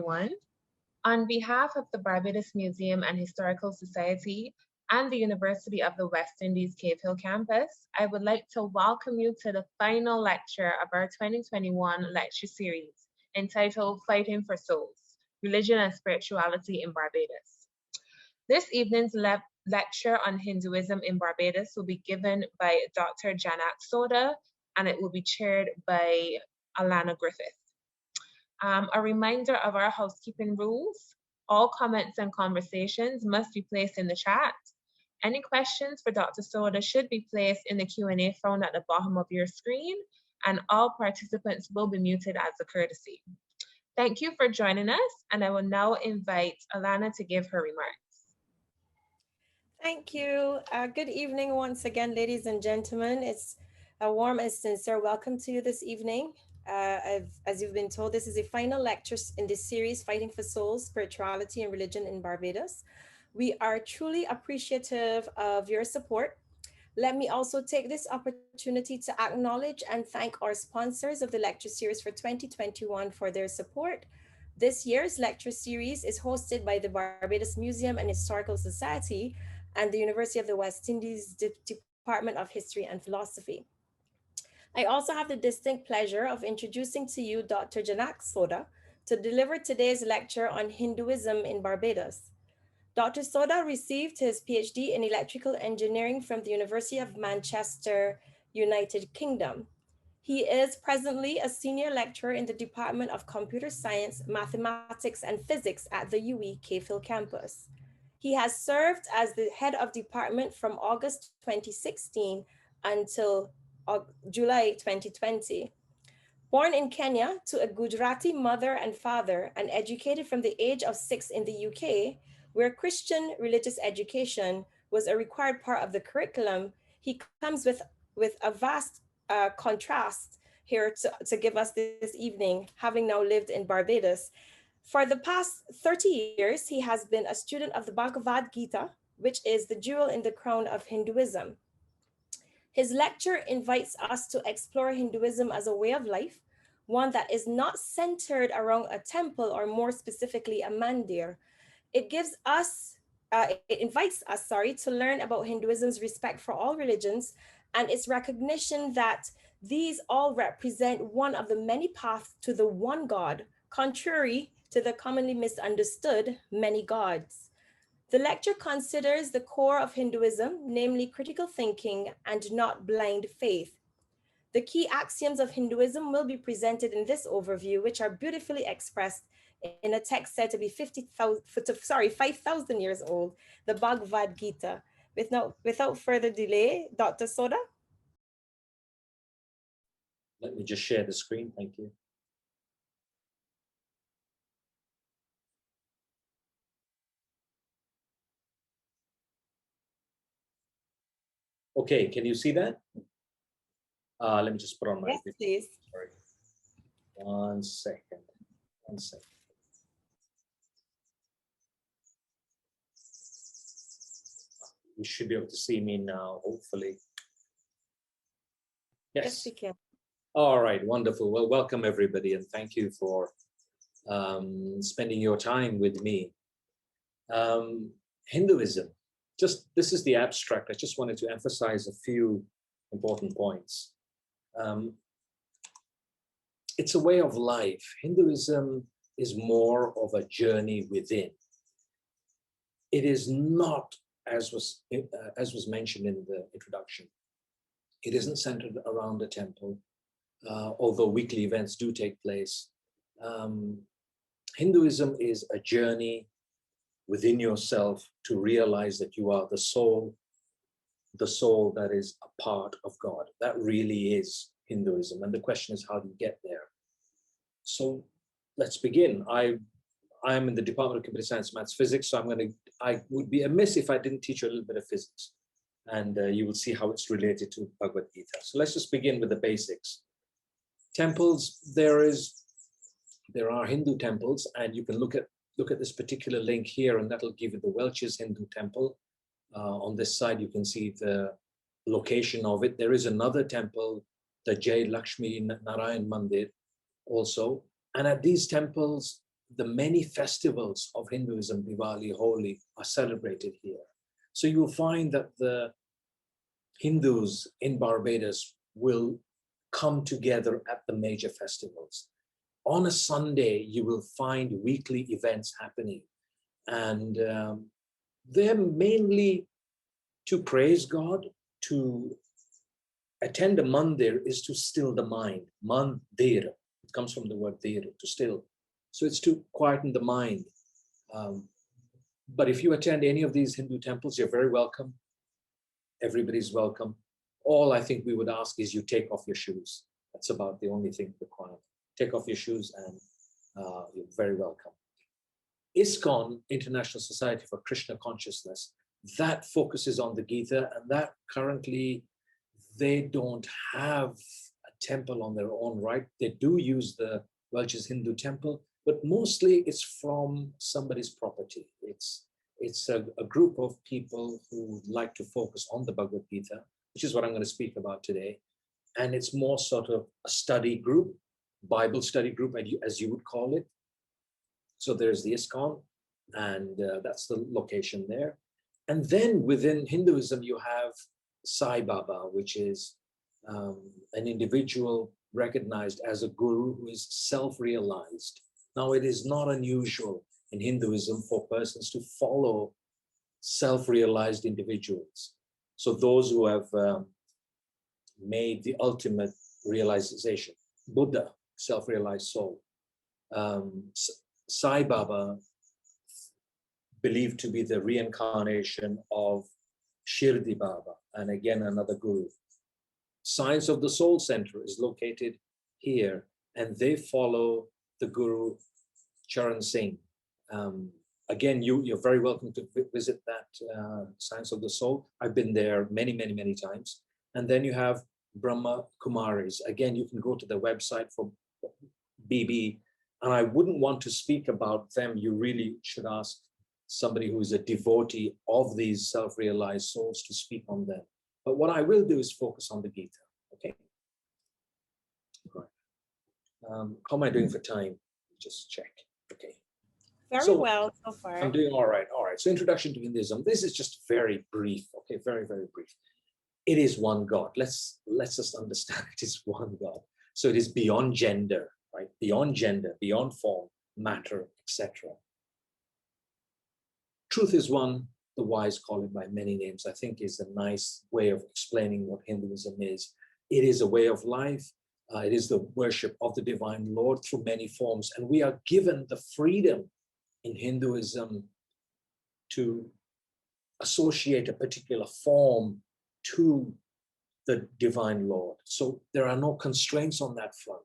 everyone. On behalf of the Barbados Museum and Historical Society and the University of the West Indies Cave Hill campus, I would like to welcome you to the final lecture of our 2021 lecture series entitled Fighting for Souls, Religion and Spirituality in Barbados. This evening's lecture on Hinduism in Barbados will be given by Dr. Janak Soda, and it will be chaired by Alana Griffith. A reminder of our housekeeping rules. All comments and conversations must be placed in the chat. Any questions for Dr. Soda should be placed in the Q&A found at the bottom of your screen, and all participants will be muted as a courtesy. Thank you for joining us, and I will now invite Alana to give her remarks. Thank you. Good evening once again, ladies and gentlemen. It's a warm and sincere welcome to you this evening. As you've been told, this is the final lecture in this series, Fighting for Souls, Spirituality and Religion in Barbados. We are truly appreciative of your support. Let me also take this opportunity to acknowledge and thank our sponsors of the lecture series for 2021 for their support. This year's lecture series is hosted by the Barbados Museum and Historical Society and the University of the West Indies Department of History and Philosophy. I also have the distinct pleasure of introducing to you Dr. Janak Soda to deliver today's lecture on Hinduism in Barbados. Dr. Soda received his PhD in electrical engineering from the University of Manchester, United Kingdom. He is presently a senior lecturer in the Department of Computer Science, Mathematics and Physics at the UWI Cave Hill campus. He has served as the head of department from August 2016 until July 2020. Born in Kenya to a Gujarati mother and father and educated from the age of 6 in the UK, where Christian religious education was a required part of the curriculum, he comes with a vast contrast here to give us this evening, having now lived in Barbados. For the past 30 years, he has been a student of the Bhagavad Gita, which is the jewel in the crown of Hinduism. His lecture invites us to explore Hinduism as a way of life, one that is not centered around a temple or more specifically a mandir. It invites us to learn about Hinduism's respect for all religions and its recognition that these all represent one of the many paths to the one God, contrary to the commonly misunderstood many gods. The lecture considers the core of Hinduism, namely critical thinking and not blind faith. The key axioms of Hinduism will be presented in this overview, which are beautifully expressed in a text said to be 5,000 years old, the Bhagavad Gita. Without further delay, Dr. Soda. Let me just share the screen, thank you. Okay, can you see that? Let me just put on my Yes, please. Sorry. One second. You should be able to see me now, hopefully. Yes, we can. All right, wonderful. Well, welcome everybody, and thank you for spending your time with me. Hinduism. This is the abstract. I just wanted to emphasize a few important points. It's a way of life. Hinduism is more of a journey within. It is not, as was mentioned in the introduction, it isn't centered around a temple, although weekly events do take place. Hinduism is a journey within yourself to realize that you are the soul that is a part of God. That really is Hinduism. And the question is, how do you get there? So let's begin. I'm in the Department of Computer Science, Maths, Physics, so I would be amiss if I didn't teach you a little bit of physics. And you will see how it's related to Bhagavad Gita. So let's just begin with the basics. Temples, there are Hindu temples, and you can look at this particular link here, and that'll give you the Welch's Hindu temple. On this side, you can see the location of it. There is another temple, the Jai Lakshmi Narayan Mandir also. And at these temples, the many festivals of Hinduism, Diwali, Holi, are celebrated here. So you'll find that the Hindus in Barbados will come together at the major festivals. On a Sunday, you will find weekly events happening. And they're mainly to praise God, to attend a mandir is to still the mind. Mandir, it comes from the word dir, to still. So it's to quieten the mind. But if you attend any of these Hindu temples, you're very welcome. Everybody's welcome. All I think we would ask is you take off your shoes. That's about the only thing required. Take off your shoes and you're very welcome. ISKCON, International Society for Krishna Consciousness, that focuses on the Gita, and that currently they don't have a temple on their own right. They do use the Welch's Hindu temple, but mostly it's from somebody's property. It's a group of people who like to focus on the Bhagavad Gita, which is what I'm going to speak about today. And it's more sort of a study group, Bible study group, as you would call it. So there's the ISKCON, and that's the location there. And then within Hinduism, you have Sai Baba, which is an individual recognized as a guru who is self-realized. Now, it is not unusual in Hinduism for persons to follow self-realized individuals. So those who have made the ultimate realization, Buddha, self-realized soul. Sai Baba, believed to be the reincarnation of Shirdi Baba, and again another guru. Science of the Soul Center is located here, and they follow the Guru Charan Singh. Again, you're very welcome to visit that Science of the Soul. I've been there many, many, many times. And then you have Brahma Kumaris. Again, you can go to the website for BB, and I wouldn't want to speak about them. You really should ask somebody who is a devotee of these self-realized souls to speak on them. But what I will do is focus on the Gita. Okay. All right. How am I doing for time? Just check. Okay. Very well so far. I'm doing all right. All right. So introduction to Hinduism. This is just very brief. Okay. Very, very brief. It is one God. Let's just understand it is one God. So it is beyond gender, right? Beyond gender, beyond form, matter, etc. Truth is one. The wise call it by many names. I think is a nice way of explaining what Hinduism is. It is a way of life. It is the worship of the divine Lord through many forms. And we are given the freedom in Hinduism to associate a particular form to the divine Lord. So there are no constraints on that front.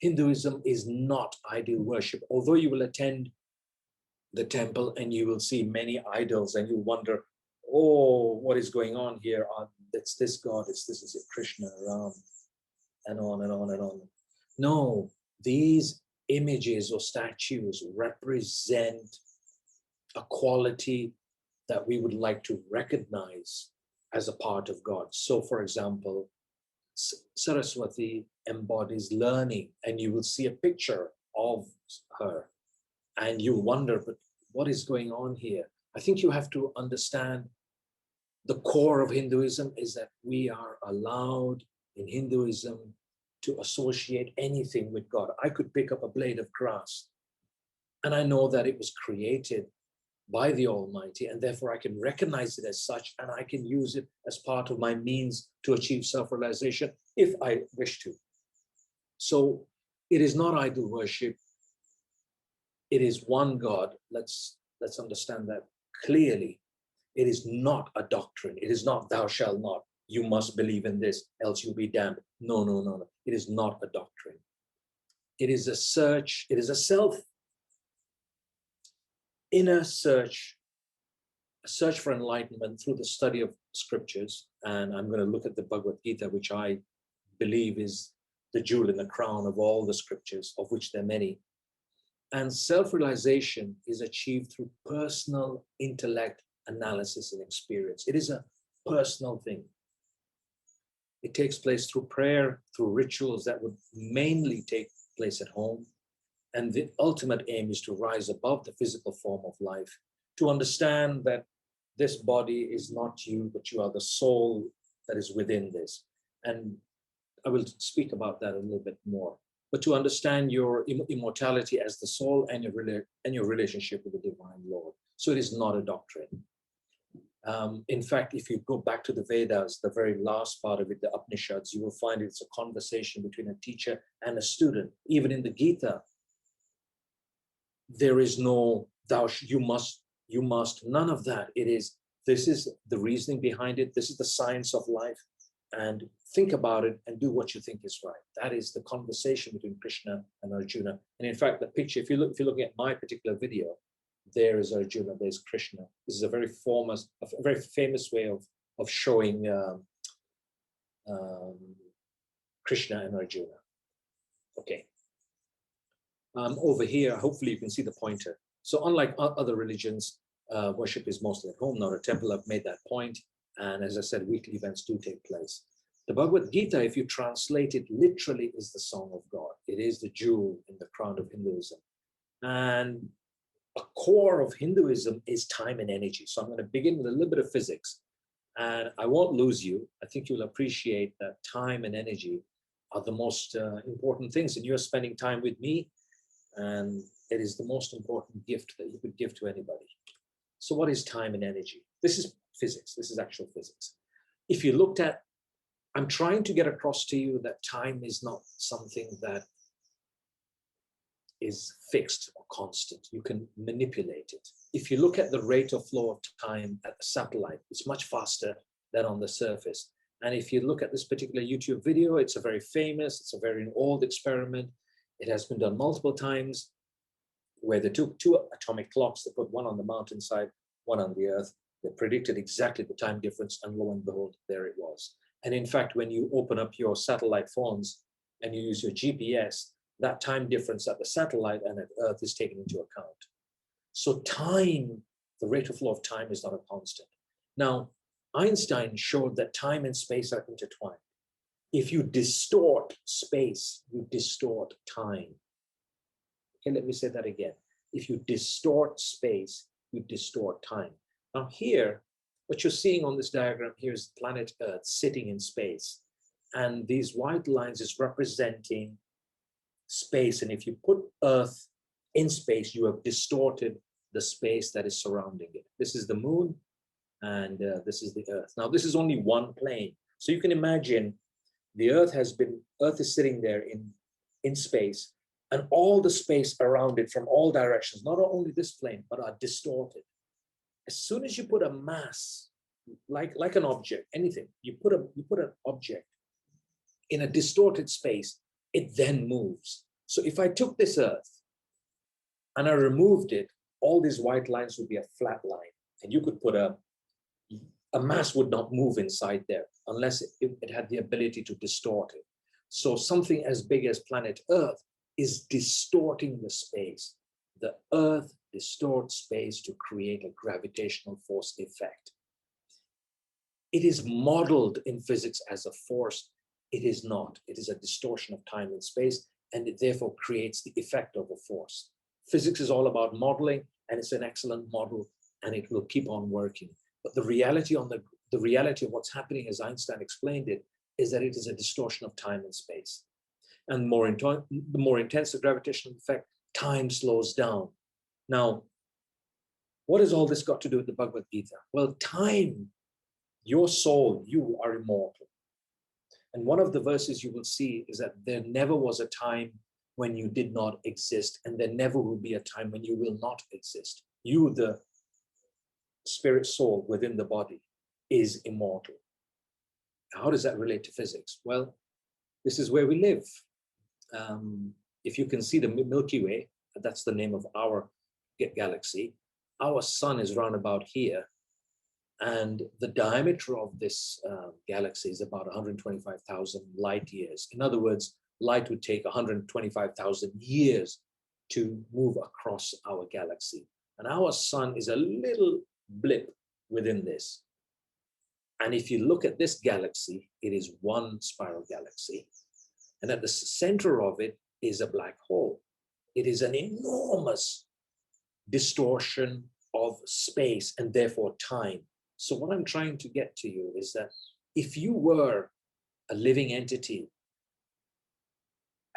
Hinduism is not idol worship. Although you will attend the temple and you will see many idols and you wonder, oh, what is going on here? It's this God, this is it, Krishna, Ram, and on and on and on. No, these images or statues represent a quality that we would like to recognize as a part of God. So, for example, Saraswati embodies learning, and you will see a picture of her, and you wonder, but what is going on here? I think you have to understand the core of Hinduism is that we are allowed in Hinduism to associate anything with God. I could pick up a blade of grass, and I know that it was created by the Almighty, and therefore I can recognize it as such, and I can use it as part of my means to achieve self-realization if I wish to. So it is not idol worship. It is one God. Let's understand that clearly. It is not a doctrine. It is not thou shalt not. You must believe in this, else you'll be damned. No, no, no, no. It is not a doctrine. It is a search. It is a inner search, a search for enlightenment through the study of scriptures. And I'm going to look at the Bhagavad Gita, which I believe is the jewel in the crown of all the scriptures, of which there are many. And self-realization is achieved through personal intellect, analysis, and experience. It is a personal thing. It takes place through prayer, through rituals that would mainly take place at home, And the ultimate aim is to rise above the physical form of life, to understand that this body is not you, but you are the soul that is within this. And I will speak about that a little bit more. But to understand your immortality as the soul and your relationship with the divine Lord. So it is not a doctrine. In fact, if you go back to the Vedas, the very last part of it, the Upanishads, you will find it's a conversation between a teacher and a student. Even in the Gita, there is no you must, none of that. This is the reasoning behind it. This is the science of life. And think about it and do what you think is right. That is the conversation between Krishna and Arjuna. And in fact, the picture, if you're looking at my particular video, there is Arjuna, there's Krishna. This is a very famous way of showing Krishna and Arjuna. Okay. Over here, hopefully you can see the pointer. So unlike other religions, worship is mostly at home, not a temple. I've made that point. And as I said, weekly events do take place. The Bhagavad Gita, if you translate it literally, is the song of God. It is the jewel in the crown of Hinduism. And a core of Hinduism is time and energy. So I'm going to begin with a little bit of physics. And I won't lose you. I think you'll appreciate that time and energy are the most important things. And you're spending time with me. And it is the most important gift that you could give to anybody. So what is time and energy? This is physics. This is actual physics. If you looked at, I'm trying to get across to you that time is not something that is fixed or constant. You can manipulate it. If you look at the rate of flow of time at the satellite, it's much faster than on the surface. And if you look at this particular YouTube video, it's a very famous, it's a very old experiment. It has been done multiple times where they took two atomic clocks, they put one on the mountainside, one on the earth. They predicted exactly the time difference, and lo and behold, there it was. And in fact, when you open up your satellite phones and you use your GPS, that time difference at the satellite and at Earth is taken into account. So time, the rate of flow of time is not a constant. Now, Einstein showed that time and space are intertwined. If you distort space, you distort time. Okay, let me say that again. If you distort space, you distort time. Now here, what you're seeing on this diagram here is planet Earth sitting in space. And these white lines is representing space. And if you put Earth in space, you have distorted the space that is surrounding it. This is the moon, and this is the Earth. Now, this is only one plane. So you can imagine the Earth is sitting there in space, and all the space around it from all directions, not only this plane, but are distorted. As soon as you put a mass, like an object, anything, you put an object in a distorted space, it then moves. So if I took this Earth and I removed it, all these white lines would be a flat line. And you could put a mass would not move inside there unless it had the ability to distort it. So something as big as planet Earth is distorting the space. The Earth distorts space to create a gravitational force effect. It is modeled in physics as a force. It is not. It is a distortion of time and space, and it therefore creates the effect of a force. Physics is all about modeling, and it's an excellent model, and it will keep on working. But the reality of what's happening, as Einstein explained it, is that it is a distortion of time and space. And the more intense the gravitational effect, time slows down. Now, what has all this got to do with the Bhagavad Gita? Well, time, your soul, you are immortal. And one of the verses you will see is that there never was a time when you did not exist, and there never will be a time when you will not exist. You, the spirit soul within the body, is immortal. How does that relate to physics? Well, this is where we live. If you can see the Milky Way, that's the name of our galaxy. Our sun is round about here. And the diameter of this galaxy is about 125,000 light years. In other words, light would take 125,000 years to move across our galaxy. And our sun is a little blip within this. And if you look at this galaxy, it is one spiral galaxy. And at the center of it is a black hole. It is an enormous distortion of space and therefore time. So what I'm trying to get to you is that if you were a living entity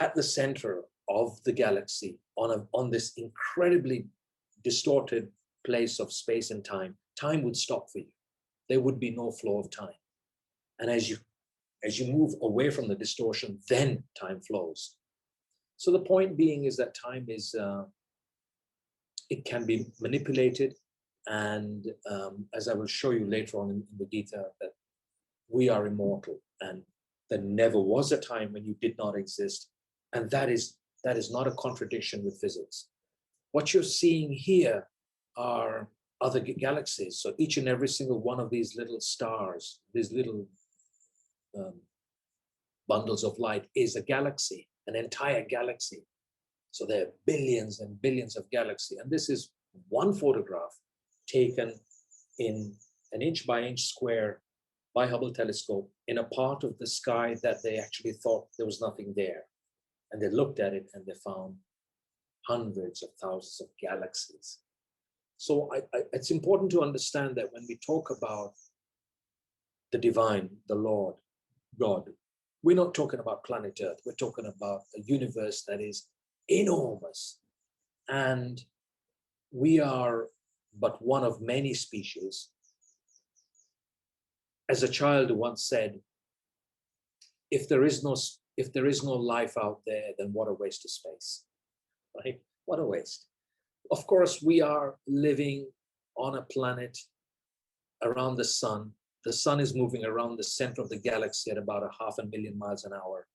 at the center of the galaxy on this incredibly distorted place of space and time, time would stop for you. There would be no flow of time. And as you move away from the distortion, then time flows. So the point being is that time is, it can be manipulated. And as I will show you later on in the Gita, that we are immortal and there never was a time when you did not exist. And that is not a contradiction with physics. What you're seeing here are other galaxies. So each and every single one of these little stars, these little bundles of light is a galaxy, an entire galaxy. So there are billions and billions of galaxies. And this is one photograph taken in an inch by inch square by Hubble telescope in a part of the sky that they actually thought there was nothing there. And they looked at it and they found hundreds of thousands of galaxies. So it's important to understand that when we talk about the divine, the Lord, God, we're not talking about planet Earth. We're talking about a universe that is enormous. And we are but one of many species. As a child once said, if there is no life out there, then what a waste of space, right? What a waste. Of course, we are living on a planet around the sun. The sun is moving around the center of the galaxy at about 500,000 miles an hour.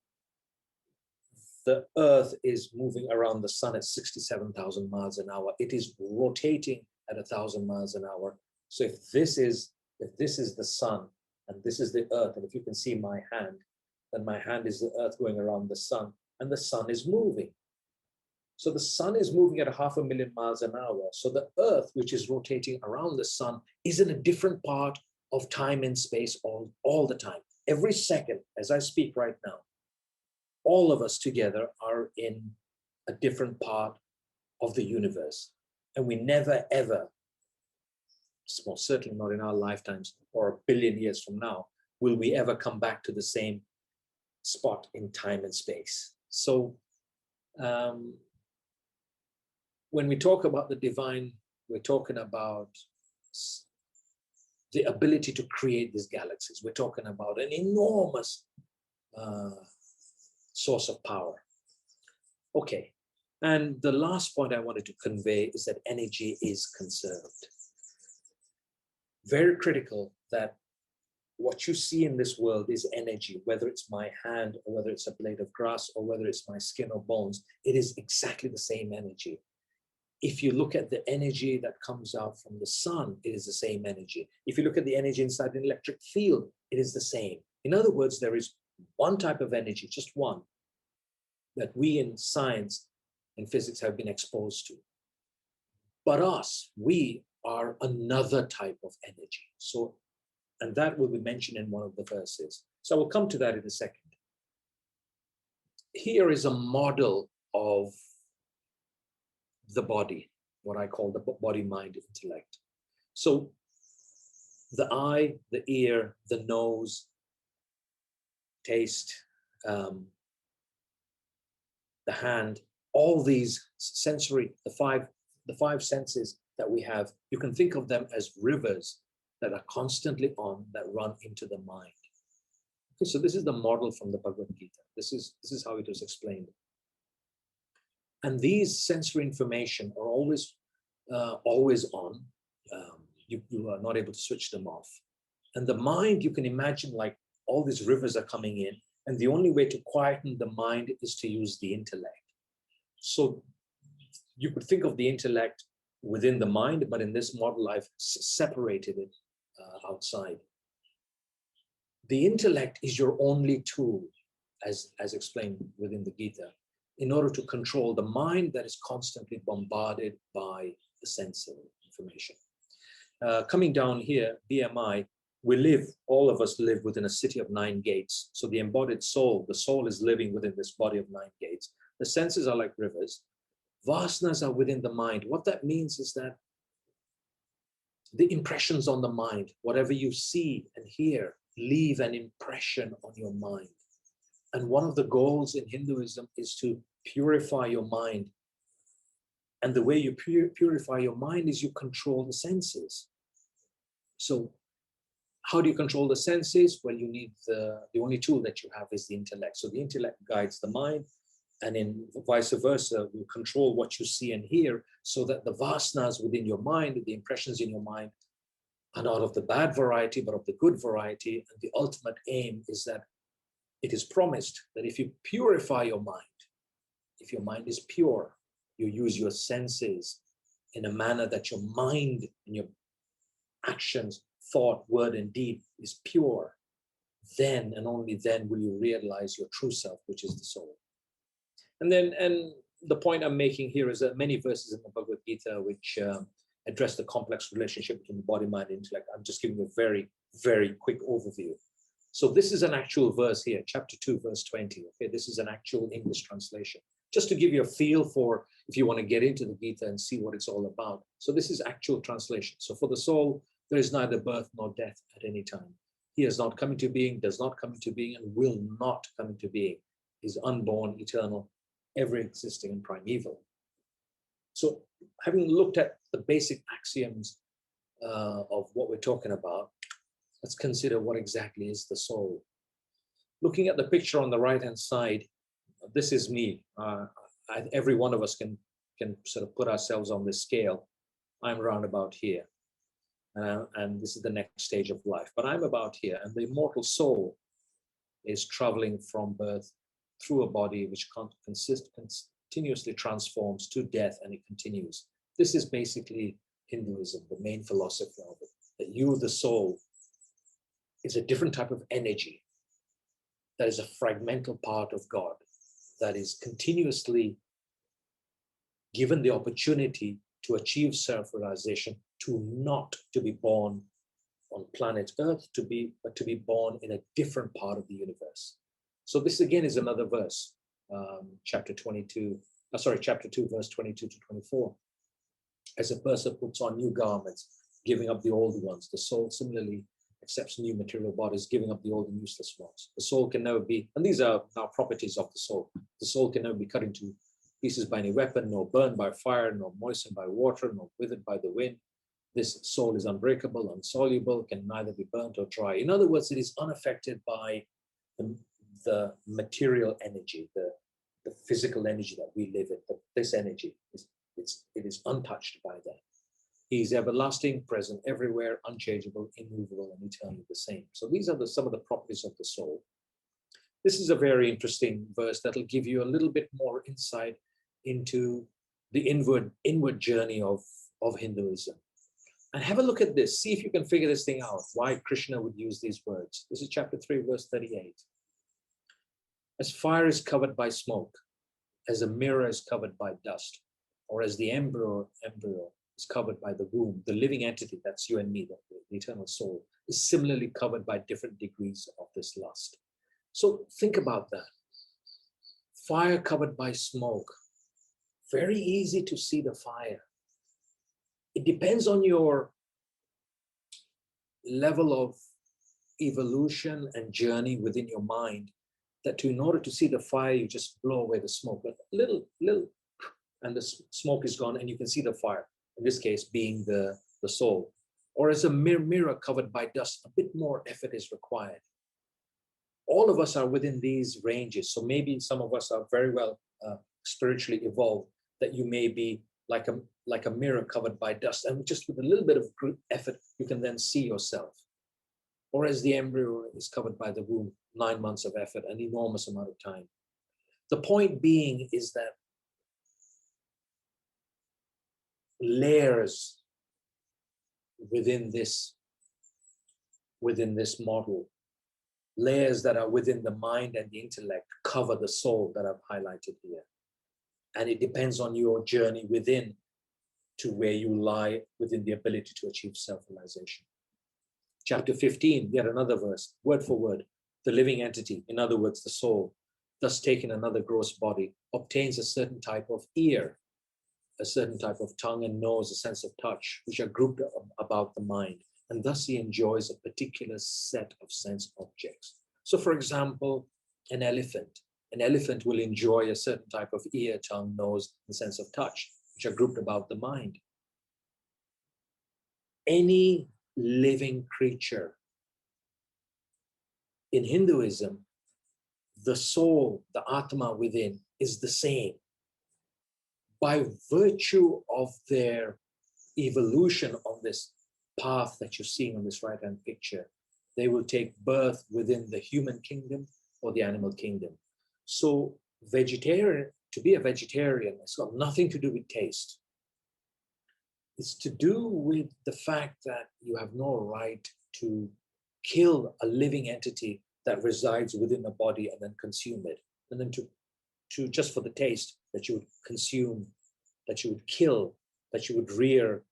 The Earth is moving around the sun at 67,000 miles an hour. It is rotating at 1,000 miles an hour. So if this is the sun and this is the Earth, and if you can see my hand, then my hand is the Earth going around the sun, and the sun is moving. So the sun is moving at 500,000 miles an hour. So the Earth, which is rotating around the sun, is in a different part of time and space all the time. Every second, as I speak right now, all of us together are in a different part of the universe. And we never, ever, most certainly not in our lifetimes or a billion years from now, will we ever come back to the same spot in time and space. So when we talk about the divine, we're talking about the ability to create these galaxies. We're talking about an enormous source of power. Okay, and the last point I wanted to convey is that energy is conserved. Very critical that what you see in this world is energy, whether it's my hand or whether it's a blade of grass or whether it's my skin or bones, it is exactly the same energy. If you look at the energy that comes out from the sun, it is the same energy. If you look at the energy inside an electric field, it is the same. In other words, there is one type of energy, just one, that we in science and physics have been exposed to. But us, we are another type of energy. So, and that will be mentioned in one of the verses. So I will come to that in a second. Here is a model of the body, what I call the body-mind intellect. So the eye, the ear, the nose, taste, the hand, all these sensory, the five senses that we have, you can think of them as rivers that are constantly on, that run into the mind. Okay, so this is the model from the Bhagavad Gita. This is how it was explained. And these sensory information are always on. You are not able to switch them off. And the mind, you can imagine, like all these rivers are coming in, and the only way to quieten the mind is to use the intellect. So you could think of the intellect within the mind, but in this model, I've separated it outside. The intellect is your only tool, as explained within the Gita, in order to control the mind that is constantly bombarded by the sensory information. Coming down here, BMI, all of us live within a city of 9 gates. So the embodied soul, the soul is living within this body of 9 gates. The senses are like rivers. Vasanas are within the mind. What that means is that the impressions on the mind, whatever you see and hear, leave an impression on your mind. And one of the goals in Hinduism is to purify your mind. And the way you purify your mind is you control the senses. So how do you control the senses? Well, you need the only tool that you have is the intellect. So the intellect guides the mind, and in vice versa, you control what you see and hear so that the vasanas within your mind, the impressions in your mind, are not of the bad variety, but of the good variety. And the ultimate aim is that it is promised that if you purify your mind, if your mind is pure, you use your senses in a manner that your mind and your actions, thought, word, and deed is pure, then and only then will you realize your true self, which is the soul. And the point I'm making here is that many verses in the Bhagavad Gita which address the complex relationship between the body, mind, and intellect. I'm just giving a very, very quick overview. So this is an actual verse here, chapter 2, verse 20. Okay, this is an actual English translation, just to give you a feel for if you want to get into the Gita and see what it's all about. So this is actual translation. So for the soul, there is neither birth nor death at any time. He has not come into being, does not come into being, and will not come into being. He's unborn, eternal, ever existing, and primeval. So having looked at the basic axioms of what we're talking about, let's consider what exactly is the soul. Looking at the picture on the right-hand side, this is me. Every one of us can sort of put ourselves on this scale. I'm around about here. And this is the next stage of life. But I'm about here. And the immortal soul is traveling from birth through a body which continuously transforms to death, and it continues. This is basically Hinduism, the main philosophy of it. That you, the soul, is a different type of energy that is a fragmental part of God, that is continuously given the opportunity to achieve self-realization, to be born on planet Earth, but to be born in a different part of the universe. So this again is another verse, chapter 2, verse 22 to 24. As a person puts on new garments, giving up the old ones, the soul similarly accepts new material bodies, giving up the old and useless ones. The soul can never be, and these are now properties of the soul. The soul can never be cut into pieces by any weapon, nor burned by fire, nor moistened by water, nor withered by the wind. This soul is unbreakable, insoluble, can neither be burnt or dry. In other words, it is unaffected by the material energy, the physical energy that we live in. This energy, it is untouched by that. He is everlasting, present everywhere, unchangeable, immovable, and eternally the same. So these are some of the properties of the soul. This is a very interesting verse that'll give you a little bit more insight into the inward journey of Hinduism. And have a look at this. See if you can figure this thing out, why Krishna would use these words. This is chapter 3, verse 38. As fire is covered by smoke, as a mirror is covered by dust, or as the embryo is covered by the womb, the living entity, that's you and me, the eternal soul, is similarly covered by different degrees of this lust. So think about that. Fire covered by smoke. Very easy to see the fire. It depends on your level of evolution and journey within your mind, that in order to see the fire, you just blow away the smoke. But little, and the smoke is gone, and you can see the fire. In this case, being the soul. Or as a mirror covered by dust, a bit more effort is required. All of us are within these ranges. So maybe some of us are very well spiritually evolved, that you may be like a mirror covered by dust. And just with a little bit of effort, you can then see yourself. Or as the embryo is covered by the womb, 9 months of effort, an enormous amount of time. The point being is that layers within this model, layers that are within the mind and the intellect, cover the soul that I've highlighted here. And it depends on your journey within to where you lie within the ability to achieve self-realization. Chapter 15, yet another verse, word for word. The living entity, in other words, the soul, thus taking another gross body, obtains a certain type of ear. a certain type of tongue and nose, a sense of touch, which are grouped about the mind. And thus he enjoys a particular set of sense objects. So for example, an elephant will enjoy a certain type of ear, tongue, nose, and sense of touch, which are grouped about the mind. Any living creature in Hinduism, the soul, the Atma within is the same. By virtue of their evolution on this path that you're seeing on this right-hand picture, they will take birth within the human kingdom or the animal kingdom. So to be a vegetarian, it's got nothing to do with taste. It's to do with the fact that you have no right to kill a living entity that resides within a body and then consume it. And then to just for the taste, that you would consume, that you would kill, that you would rear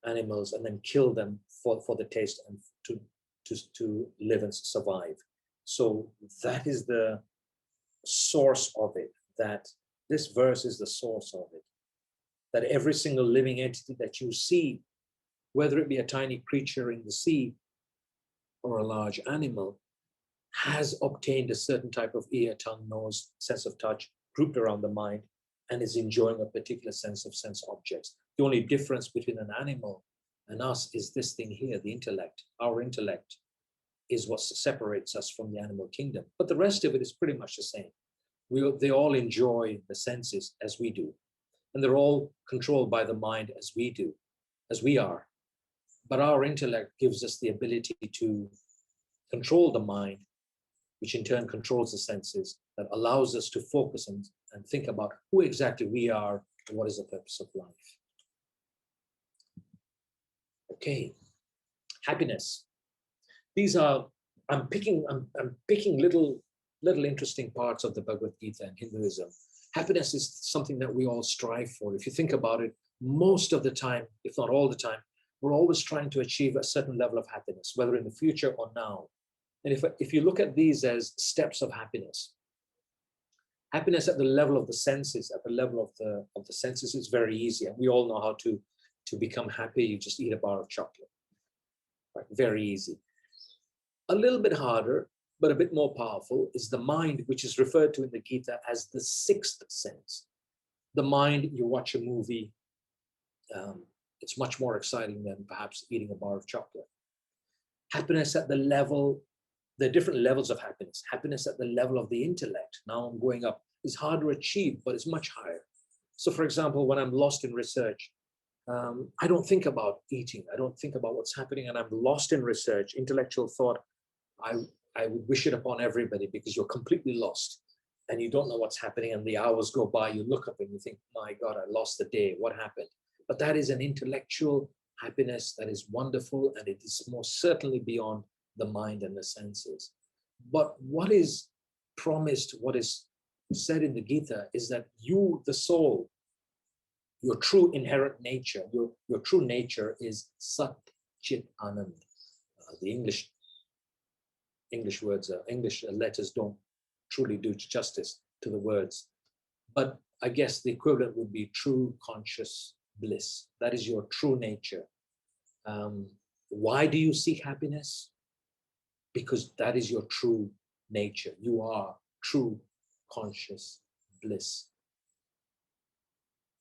animals and then kill them for the taste and to live and survive. So that is the source of it, that this verse is the source of it. That every single living entity that you see, whether it be a tiny creature in the sea or a large animal, has obtained a certain type of ear, tongue, nose, sense of touch, grouped around the mind, and is enjoying a particular sense objects. The only difference between an animal and us is this thing here, the intellect. Our intellect is what separates us from the animal kingdom. But the rest of it is pretty much the same. They all enjoy the senses as we do. And they're all controlled by the mind as we do, as we are. But our intellect gives us the ability to control the mind, which in turn controls the senses, that allows us to focus and think about who exactly we are and what is the purpose of life. Okay, happiness. These are, I'm picking little interesting parts of the Bhagavad Gita and Hinduism. Happiness is something that we all strive for. If you think about it, most of the time, if not all the time, we're always trying to achieve a certain level of happiness, whether in the future or now. And if you look at these as steps of happiness, happiness at the level of the senses, at the level of the senses is very easy. And we all know how to become happy. You just eat a bar of chocolate. Right? Very easy. A little bit harder, but a bit more powerful, is the mind, which is referred to in the Gita as the sixth sense. The mind, you watch a movie, it's much more exciting than perhaps eating a bar of chocolate. Happiness at the level, there are different levels of happiness. Happiness at the level of the intellect, now I'm going up, is hard to achieve, but it's much higher. So for example, when I'm lost in research, I don't think about eating. I don't think about what's happening, and I'm lost in research, intellectual thought. I would wish it upon everybody, because you're completely lost and you don't know what's happening, and the hours go by, you look up and you think, my God, I lost the day, what happened? But that is an intellectual happiness that is wonderful, and it is most certainly beyond the mind and the senses. But what is promised, what is said in the Gita, is that you, the soul, your true inherent nature, your true nature is Sat Chit Anand. The English words, English letters don't truly do justice to the words. But I guess the equivalent would be true conscious bliss. That is your true nature. Why do you seek happiness? Because that is your true nature. You are true conscious bliss.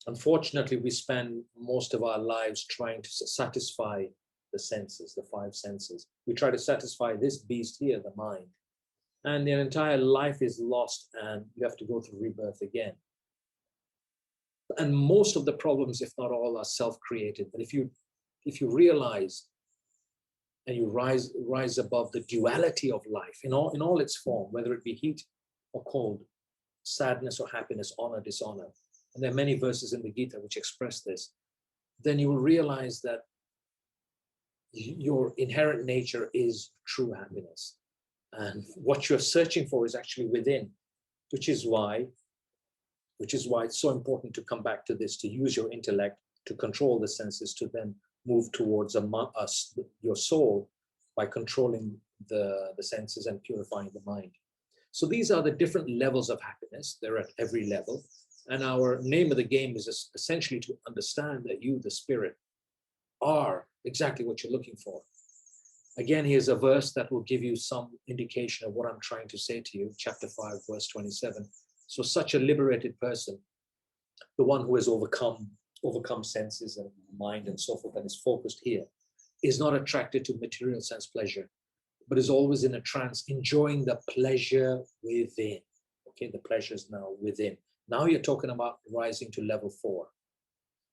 Unfortunately, we spend most of our lives trying to satisfy the senses, the five senses. We try to satisfy this beast here, the mind. And their entire life is lost, and you have to go through rebirth again. And most of the problems, if not all, are self-created. But if you realize and you rise above the duality of life in all its form, whether it be heat or cold, sadness or happiness, honor, dishonor, and there are many verses in the Gita which express this, then you will realize that your inherent nature is true happiness. And what you're searching for is actually within, which is why it's so important to come back to this, to use your intellect to control the senses, to then move towards your soul by controlling the senses and purifying the mind. So these are the different levels of happiness. They're at every level. And our name of the game is essentially to understand that you, the spirit, are exactly what you're looking for. Again, here's a verse that will give you some indication of what I'm trying to say to you. Chapter 5, verse 27. So such a liberated person, the one who has overcome senses and mind and so forth, and is focused here, is not attracted to material sense pleasure, but is always in a trance, enjoying the pleasure within. Okay, the pleasure is now within. Now you're talking about rising to level 4.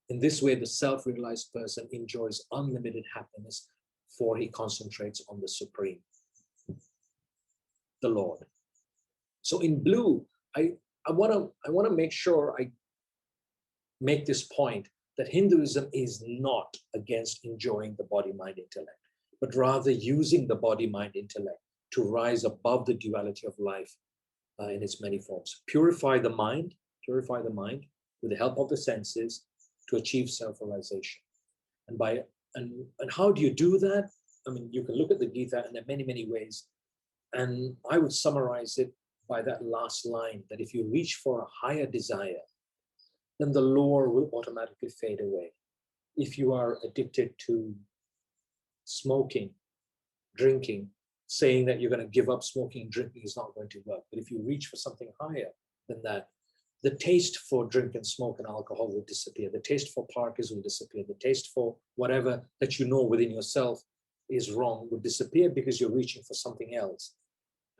In this way, the self-realized person enjoys unlimited happiness, for he concentrates on the Supreme, the Lord. So in blue, I want to make sure I make this point that Hinduism is not against enjoying the body-mind intellect, but rather using the body-mind intellect to rise above the duality of life in its many forms. Purify the mind with the help of the senses to achieve self-realization. And how do you do that? I mean, you can look at the Gita, and there are many, many ways. And I would summarize it by that last line, that if you reach for a higher desire, then the lower will automatically fade away. If you are addicted to smoking, drinking, saying that you're going to give up smoking and drinking is not going to work. But if you reach for something higher than that, the taste for drink and smoke and alcohol will disappear. The taste for parties will disappear. The taste for whatever that you know within yourself is wrong will disappear, because you're reaching for something else.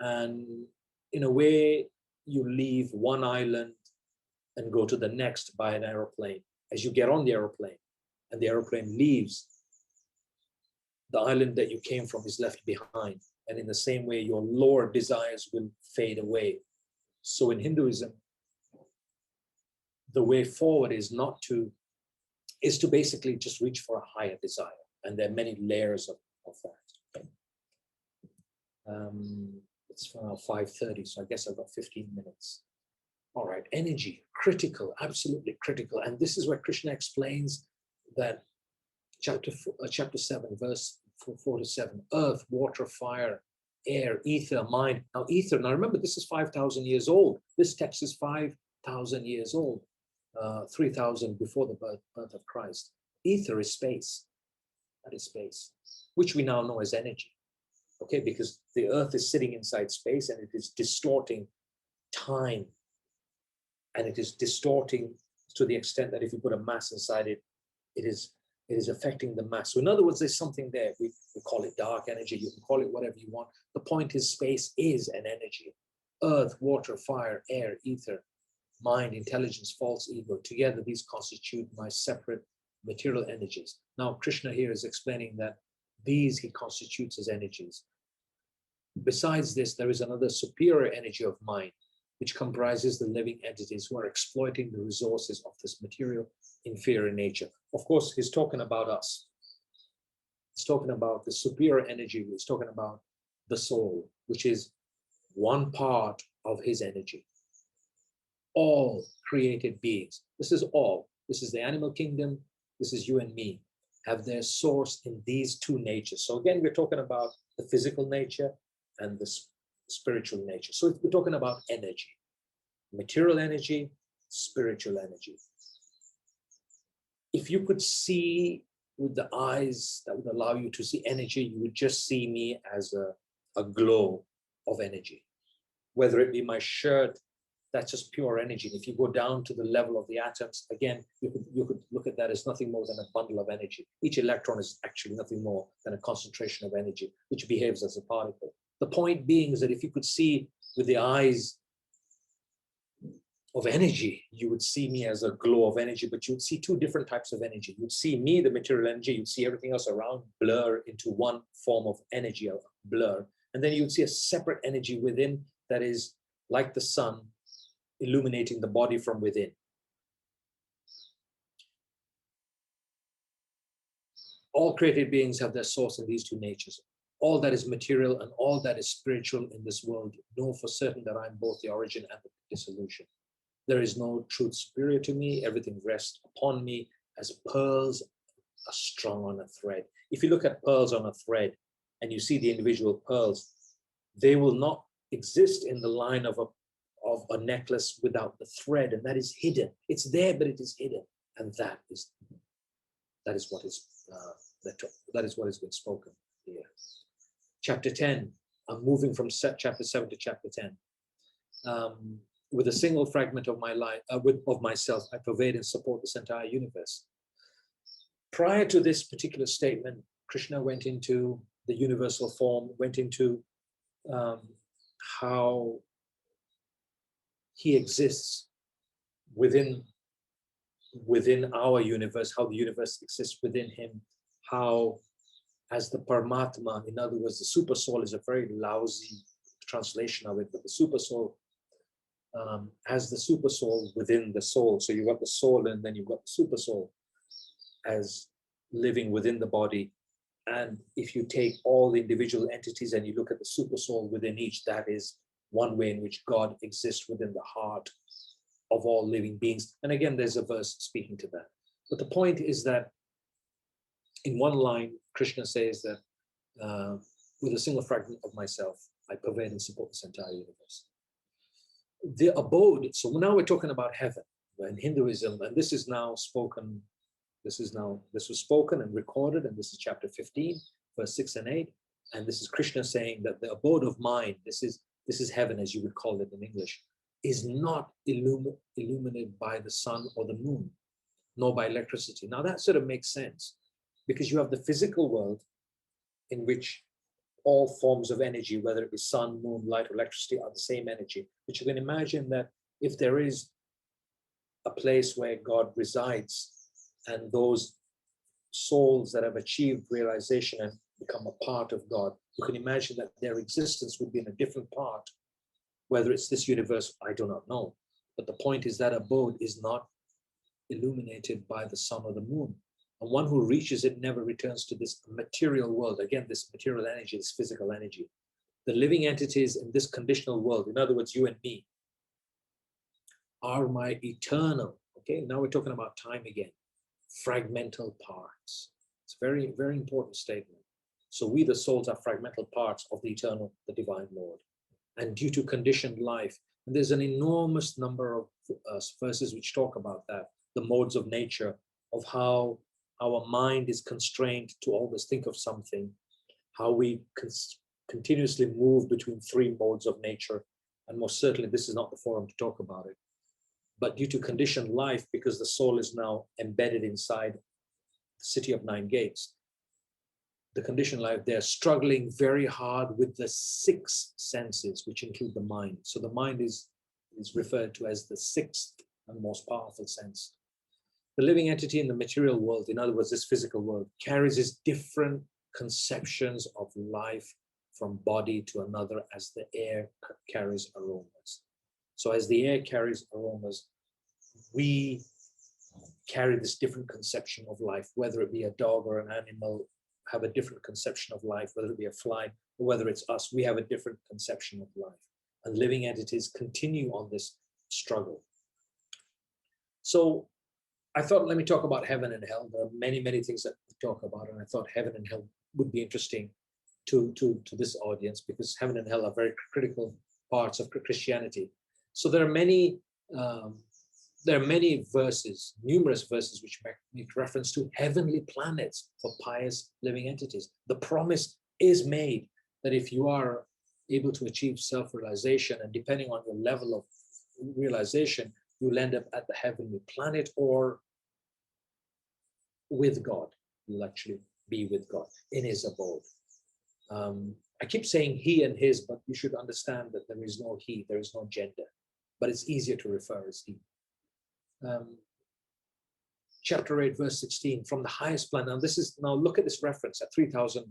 And in a way, you leave one island and go to the next by an aeroplane. As you get on the aeroplane and the aeroplane leaves, the island that you came from is left behind. And in the same way, your lower desires will fade away. So in Hinduism, the way forward is to basically just reach for a higher desire. And there are many layers of that. It's now 5:30, so I guess I've got 15 minutes. All right, energy, critical, absolutely critical. And this is where Krishna explains that chapter 7, verse 4 to 7, earth, water, fire, air, ether, mind. Now ether, now remember, this is 5,000 years old. This text is 5,000 years old, 3,000 before the birth of Christ. Ether is space. That is space, which we now know as energy. Okay, because the earth is sitting inside space, and it is distorting time. And it is distorting to the extent that if you put a mass inside it, it is affecting the mass. So in other words, there's something there. We call it dark energy. You can call it whatever you want. The point is, space is an energy. Earth, water, fire, air, ether, mind, intelligence, false ego. Together, these constitute my separate material energies. Now, Krishna here is explaining that these he constitutes as energies. Besides this, there is another superior energy of mind, which comprises the living entities who are exploiting the resources of this material inferior nature. Of course, he's talking about us. He's talking about the superior energy. He's talking about the soul, which is one part of his energy. All created beings, this is all. This is the animal kingdom. This is you and me, have their source in these two natures. So again, we're talking about the physical nature and the spiritual nature. So we're talking about energy, material energy, spiritual energy. If you could see with the eyes that would allow you to see energy, you would just see me as a glow of energy. Whether it be my shirt, that's just pure energy. And if you go down to the level of the atoms, again, you could look at that as nothing more than a bundle of energy. Each electron is actually nothing more than a concentration of energy, which behaves as a particle. The point being is that if you could see with the eyes of energy, you would see me as a glow of energy, but you would see two different types of energy. You'd see me, the material energy, you'd see everything else around blur into one form of energy, of blur. And then you'd see a separate energy within that is like the sun, illuminating the body from within. All created beings have their source in these two natures. All that is material and all that is spiritual in this world know for certain that I am both the origin and the dissolution. There is no truth superior to me. Everything rests upon me as pearls are strung on a thread. If you look at pearls on a thread and you see the individual pearls, they will not exist in the line of of a necklace without the thread, and that is hidden. It's there, but it is hidden, and that is what is that is what has been spoken here. Chapter 10. I'm moving from chapter 7 to chapter 10. With a single fragment of my life, of myself, I pervade and support this entire universe. Prior to this particular statement, Krishna went into the universal form, went into how he exists within our universe, how the universe exists within him, how as the Paramatma, in other words, the super soul is a very lousy translation of it, but the super soul, as the super soul within the soul. So you've got the soul and then you've got the super soul as living within the body. And if you take all the individual entities and you look at the super soul within each, that is one way in which God exists within the heart of all living beings. And again, there's a verse speaking to that. But the point is that in one line, Krishna says that with a single fragment of myself, I pervade and support this entire universe. The abode, so now we're talking about heaven in Hinduism, and this is now spoken, this was spoken and recorded, and this is chapter 15, verse 6 and 8. And this is Krishna saying that the abode of mind, this is heaven as you would call it in English, is not illuminated by the sun or the moon, nor by electricity. Now that sort of makes sense, because you have the physical world in which all forms of energy, whether it be sun, moon, light, or electricity, are the same energy. But you can imagine that if there is a place where God resides, and those souls that have achieved realization and become a part of God, you can imagine that their existence would be in a different part. Whether it's this universe, I do not know. But the point is that abode is not illuminated by the sun or the moon. And one who reaches it never returns to this material world. Again, this material energy, this physical energy. The living entities in this conditional world, in other words, you and me, are my eternal, okay, now we're talking about time again, fragmental parts. It's a very, very important statement. So we, the souls, are fragmental parts of the eternal, the divine Lord. And due to conditioned life, and there's an enormous number of verses which talk about that, the modes of nature, of how our mind is constrained to always think of something, how we continuously move between three modes of nature. And most certainly, this is not the forum to talk about it. But due to conditioned life, because the soul is now embedded inside the city of nine gates, the conditioned life, they're struggling very hard with the six senses, which include the mind. So the mind is referred to as the sixth and most powerful sense. The living entity in the material world, in other words, this physical world, carries its different conceptions of life from body to another as the air carries aromas. So as the air carries aromas, we carry this different conception of life, whether it be a dog or an animal, have a different conception of life, whether it be a fly or whether it's us, we have a different conception of life. And living entities continue on this struggle. So I thought, let me talk about heaven and hell. There are many, many things that we talk about, and I thought heaven and hell would be interesting to this audience, because heaven and hell are very critical parts of Christianity. So there are many verses, numerous verses, which make reference to heavenly planets for pious living entities. The promise is made that if you are able to achieve self-realization, and depending on your level of realization, you'll end up at the heavenly planet or with God. You'll actually be with God in his abode. I keep saying he and his, but you should understand that there is no he, there is no gender, but it's easier to refer as he. Chapter 8, verse 16, from the highest planet. Now this is, now look at this reference at 3,000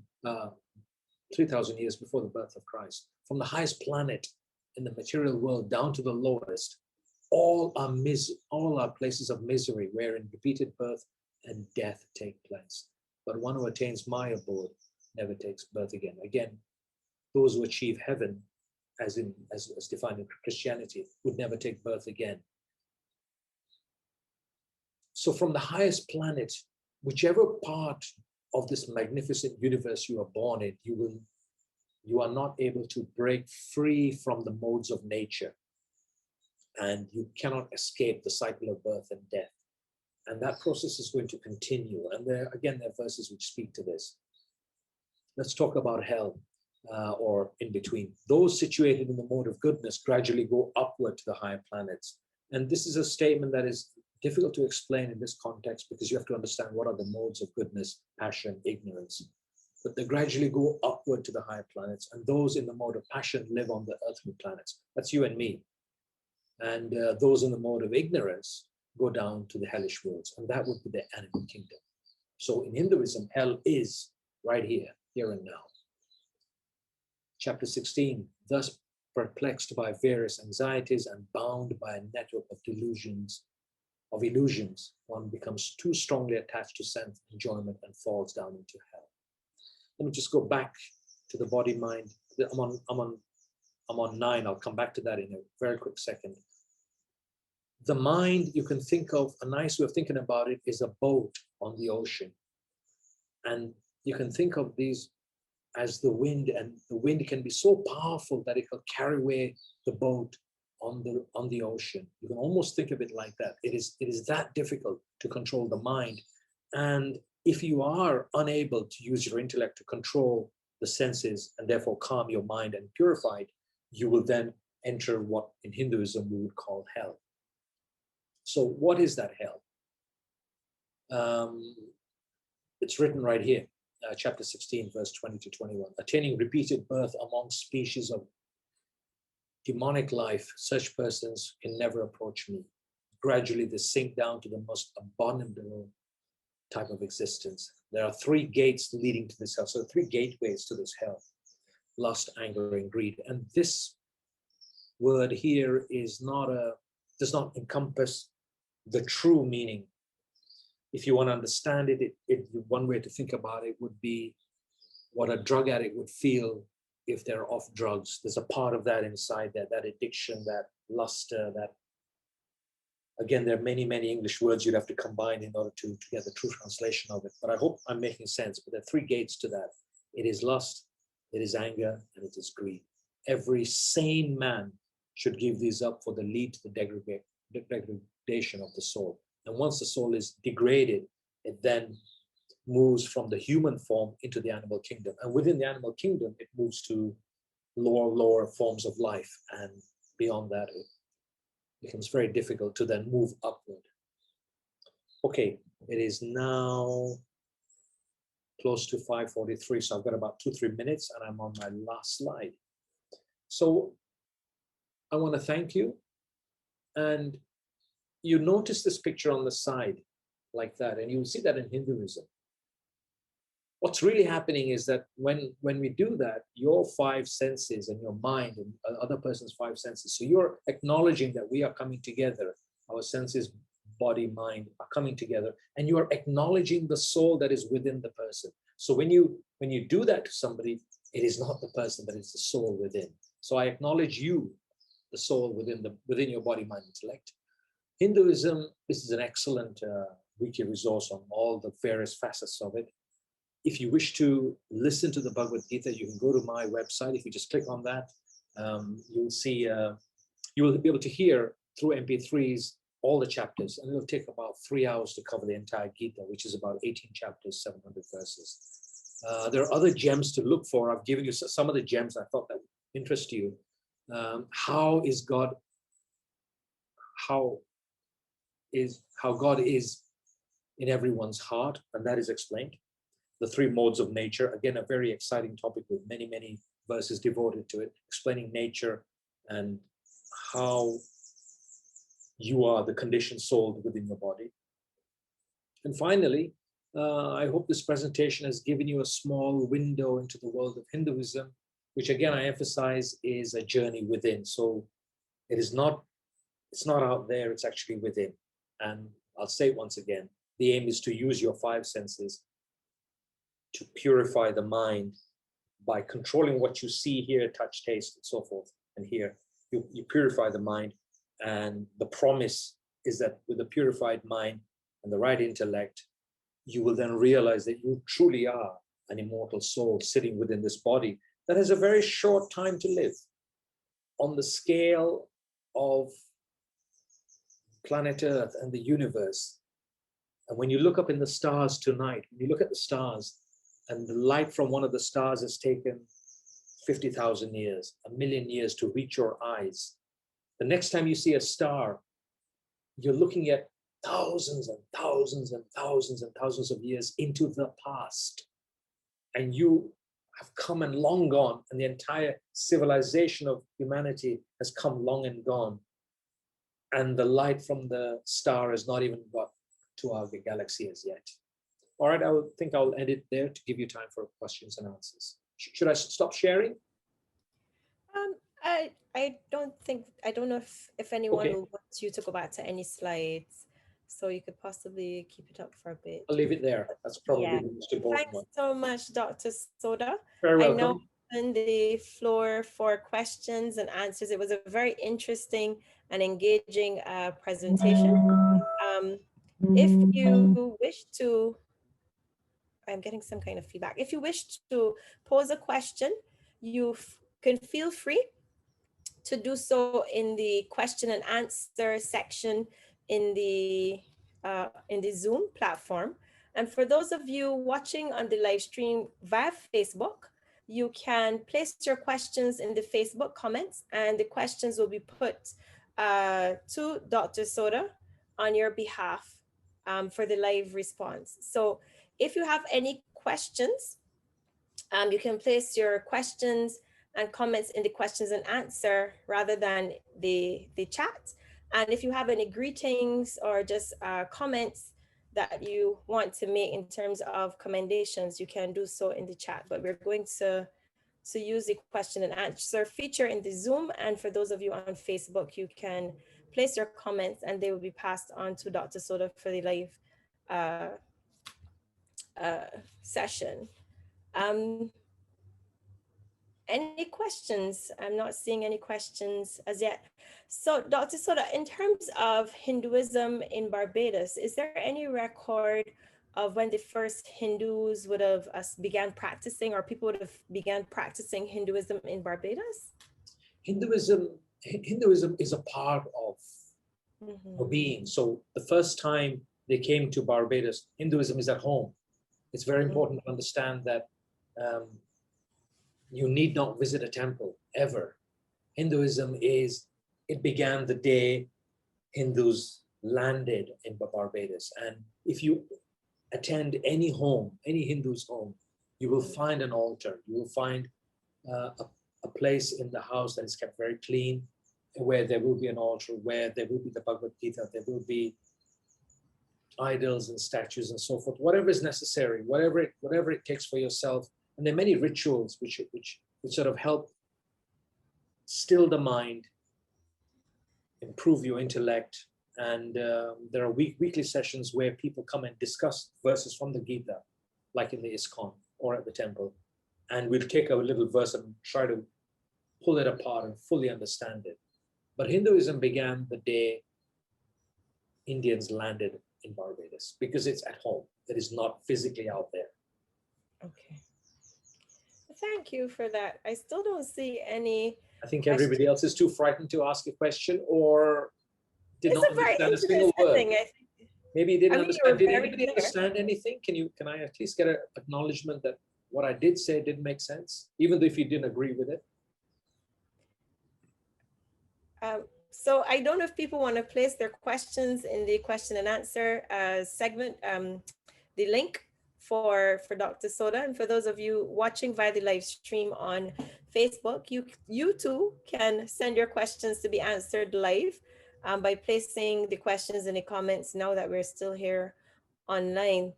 years before the birth of Christ. From the highest planet in the material world down to the lowest, all are places of misery wherein repeated birth and death take place. But one who attains my abode never takes birth again. Again, those who achieve heaven, as defined in Christianity, would never take birth again. So from the highest planet, whichever part of this magnificent universe you are born in, you are not able to break free from the modes of nature. and you cannot escape the cycle of birth and death. And that process is going to continue. And there are verses which speak to this. Let's talk about hell, or in between. Those situated in the mode of goodness gradually go upward to the higher planets. And this is a statement that is difficult to explain in this context, because you have to understand what are the modes of goodness, passion, ignorance. But they gradually go upward to the higher planets, and those in the mode of passion live on the earthly planets. That's you and me. And those in the mode of ignorance go down to the hellish worlds, and that would be the animal kingdom. So in Hinduism, hell is right here and now. Chapter 16, thus perplexed by various anxieties and bound by a network of illusions, one becomes too strongly attached to sense enjoyment and falls down into hell. Let me just go back to the body mind. I'm on 9. I'll come back to that in a very quick second. The mind, you can think of, a nice way of thinking about it is a boat on the ocean. And you can think of these as the wind, and the wind can be so powerful that it will carry away the boat on the ocean. You can almost think of it like that. It is that difficult to control the mind. And if you are unable to use your intellect to control the senses and therefore calm your mind and purify it, you will then enter what in Hinduism we would call hell. So what is that hell? It's written right here, chapter 16, verse 20 to 21. Attaining repeated birth among species of demonic life, such persons can never approach me. Gradually, they sink down to the most abominable type of existence. There are 3 gates leading to this hell. So 3 gateways to this hell: lust, anger, and greed. And this word here does not encompass the true meaning. If you want to understand it, one way to think about it would be what a drug addict would feel if they're off drugs. There's a part of that inside there, that addiction, that luster, that, again, there are many, many English words you'd have to combine in order to get the true translation of it. But I hope I'm making sense. But there are 3 gates to that. It is lust, it is anger, and it is greed. Every sane man should give these up, for they lead to the degradation of the soul. And once the soul is degraded, it then moves from the human form into the animal kingdom. And within the animal kingdom, it moves to lower forms of life. And beyond that, it becomes very difficult to then move upward. Okay, it is now close to 5:43, so I've got about 2-3 minutes, and I'm on my last slide. So I want to thank you. And you notice this picture on the side like that, and you'll see that in Hinduism. What's really happening is that when we do that, your 5 senses and your mind and other person's 5 senses, so you're acknowledging that we are coming together, our senses, body, mind are coming together, and you are acknowledging the soul that is within the person. So when you do that to somebody, it is not the person, but it's the soul within. So I acknowledge you, the soul within your body, mind, intellect. Hinduism, this is an excellent wiki resource on all the various facets of it. If you wish to listen to the Bhagavad Gita, you can go to my website. If you just click on that, you'll see, you will be able to hear through MP3s all the chapters, and it'll take about 3 hours to cover the entire Gita, which is about 18 chapters, 700 verses. There are other gems to look for. I've given you some of the gems I thought that would interest you. How God is in everyone's heart, and that is explained. The 3 modes of nature, again, a very exciting topic with many, many verses devoted to it, explaining nature and how you are the conditioned soul within your body. And finally, I hope this presentation has given you a small window into the world of Hinduism, which again, I emphasize is a journey within. So it's not out there, it's actually within. And I'll say it once again, the aim is to use your 5 senses to purify the mind by controlling what you see, hear, touch, taste, and so forth. And here, you purify the mind. And the promise is that with a purified mind and the right intellect, you will then realize that you truly are an immortal soul sitting within this body that has a very short time to live. On the scale of planet Earth and the universe. And when you look up in the stars tonight, when you look at the stars, and the light from one of the stars has taken 50,000 years, 1,000,000 years to reach your eyes. The next time you see a star, you're looking at thousands and thousands and thousands and thousands of years into the past. And you have come and long gone, and the entire civilization of humanity has come long and gone. And the light from the star has not even got to our galaxy as yet. All right, I think I'll end it there to give you time for questions and answers. Should I stop sharing? I don't know if anyone Okay. will want you to go back to any slides, so you could possibly keep it up for a bit. I'll leave it there. That's probably Yeah. the most important Thanks one. so much, Dr. Soda. Very I welcome. now open the floor for questions and answers. It was a very interesting and engaging presentation. If you wish to, I'm getting some kind of feedback. If you wish to pose a question, you can feel free to do so in the question and answer section in the Zoom platform. And for those of you watching on the live stream via Facebook, you can place your questions in the Facebook comments, and the questions will be put to Dr. Soda on your behalf for the live response. So if you have any questions, you can place your questions and comments in the questions and answer rather than the chat. And if you have any greetings or just comments that you want to make in terms of commendations, you can do so in the chat. But we're going to use the question and answer feature in the Zoom. And for those of you on Facebook, you can place your comments and they will be passed on to Dr. Soda for the live session. Any questions? I'm not seeing any questions as yet. So Dr. Soda, in terms of Hinduism in Barbados, is there any record of when the first Hindus would have began practicing, or people would have began practicing Hinduism in Barbados? Hinduism is a part of our being. So the first time they came to Barbados, Hinduism is at home. It's very important to understand that you need not visit a temple ever. Hinduism it began the day Hindus landed in Barbados. And if you attend any home, any Hindu's home, you will find an altar. You will find a place in the house that is kept very clean, where there will be an altar, where there will be the Bhagavad Gita, there will be idols and statues and so forth, whatever is necessary, whatever it takes for yourself. And there are many rituals which sort of help still the mind, improve your intellect. And there are weekly sessions where people come and discuss verses from the Gita, like in the ISKCON or at the temple. And we'll take a little verse and try to pull it apart and fully understand it. But Hinduism began the day Indians landed in Barbados, because it's at home. It is not physically out there. Okay. Thank you for that. I still don't see any. I think everybody else is too frightened to ask a question or did not understand a single word. Maybe you didn't understand. Did anybody understand anything? Can I at least get an acknowledgement that what I did say didn't make sense, even if you didn't agree with it? So I don't know if people want to place their questions in the question and answer segment, the link for Dr. Soda. And for those of you watching via the live stream on Facebook, you too can send your questions to be answered live by placing the questions in the comments now that we're still here online.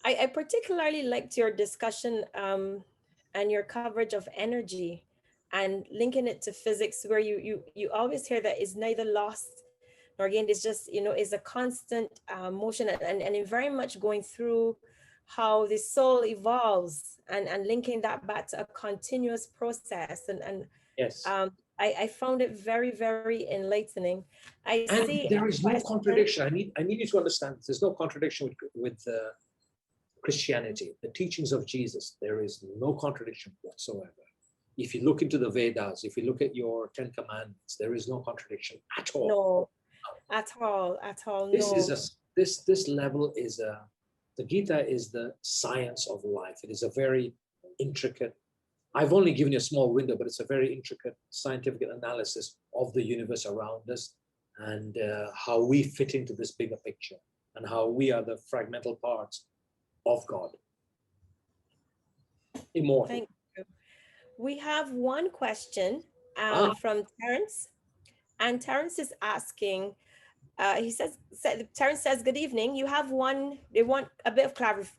I particularly liked your discussion and your coverage of energy and linking it to physics, where you always hear that is neither lost nor gained. It's just, is a constant motion and very much going through how the soul evolves and linking that back to a continuous process. And yes, I found it very, very enlightening. And there is no contradiction. I need you to understand, there's no contradiction with Christianity, the teachings of Jesus. There is no contradiction whatsoever. If you look into the Vedas, if you look at your 10 Commandments, there is no contradiction at all. No, at all, at all. This No. is this level is the Gita is the science of life. It is a very intricate. I've only given you a small window, but it's a very intricate scientific analysis of the universe around us and how we fit into this bigger picture and how we are the fragmental parts of God. Immortal. Thank you. We have one question from Terence, and Terence is asking. Terence says, "Good evening. You have one. They want a bit of clarification.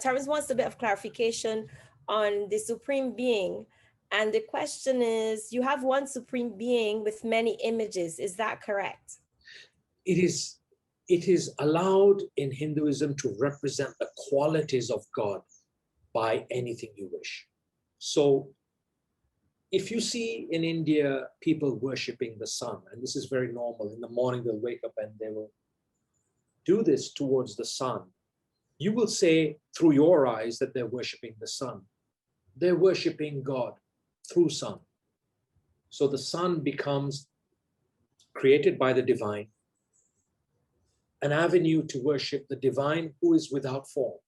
Terence wants a bit of clarification on the Supreme Being, and the question is: you have one Supreme Being with many images. Is that correct?" It is allowed in Hinduism to represent the qualities of God by anything you wish. So if you see in India people worshipping the sun, and this is very normal, in the morning they'll wake up and they will do this towards the sun, you will say through your eyes that they're worshipping the sun. They're worshipping God through sun. So the sun becomes created by the divine, an avenue to worship the divine who is without form.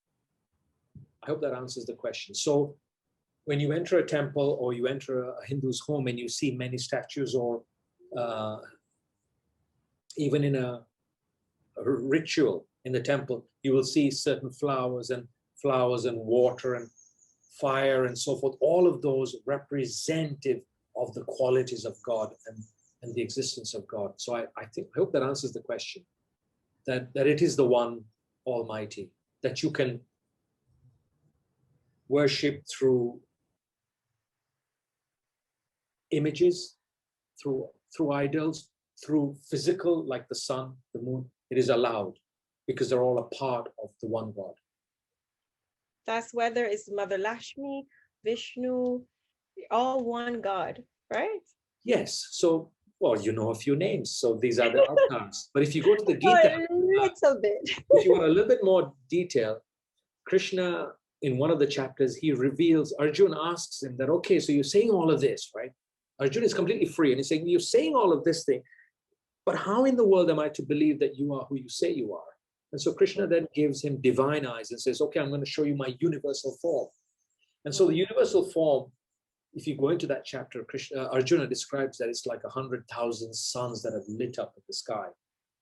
I hope that answers the question. So when you enter a temple or you enter a Hindu's home and you see many statues, or even in a ritual in the temple, you will see certain flowers and water and fire and so forth, all of those representative of the qualities of God and the existence of God. So I hope that answers the question, that it is the one Almighty, that you can worship through images, through idols, through physical, like the sun, the moon. It is allowed because they're all a part of the one God. That's whether it's Mother Lakshmi, Vishnu, all one God, right? Yes. So, well, you know a few names. So these are the avatars. But if you go to the Gita, a little bit. if you want a little bit more detail, Krishna, in one of the chapters, he reveals, Arjuna asks him that, okay, so you're saying all of this, right? Arjuna is completely free. And he's saying, you're saying all of this thing, but how in the world am I to believe that you are who you say you are? And so Krishna then gives him divine eyes and says, okay, I'm going to show you my universal form. And so the universal form, if you go into that chapter, Arjuna describes that it's like 100,000 suns that have lit up in the sky.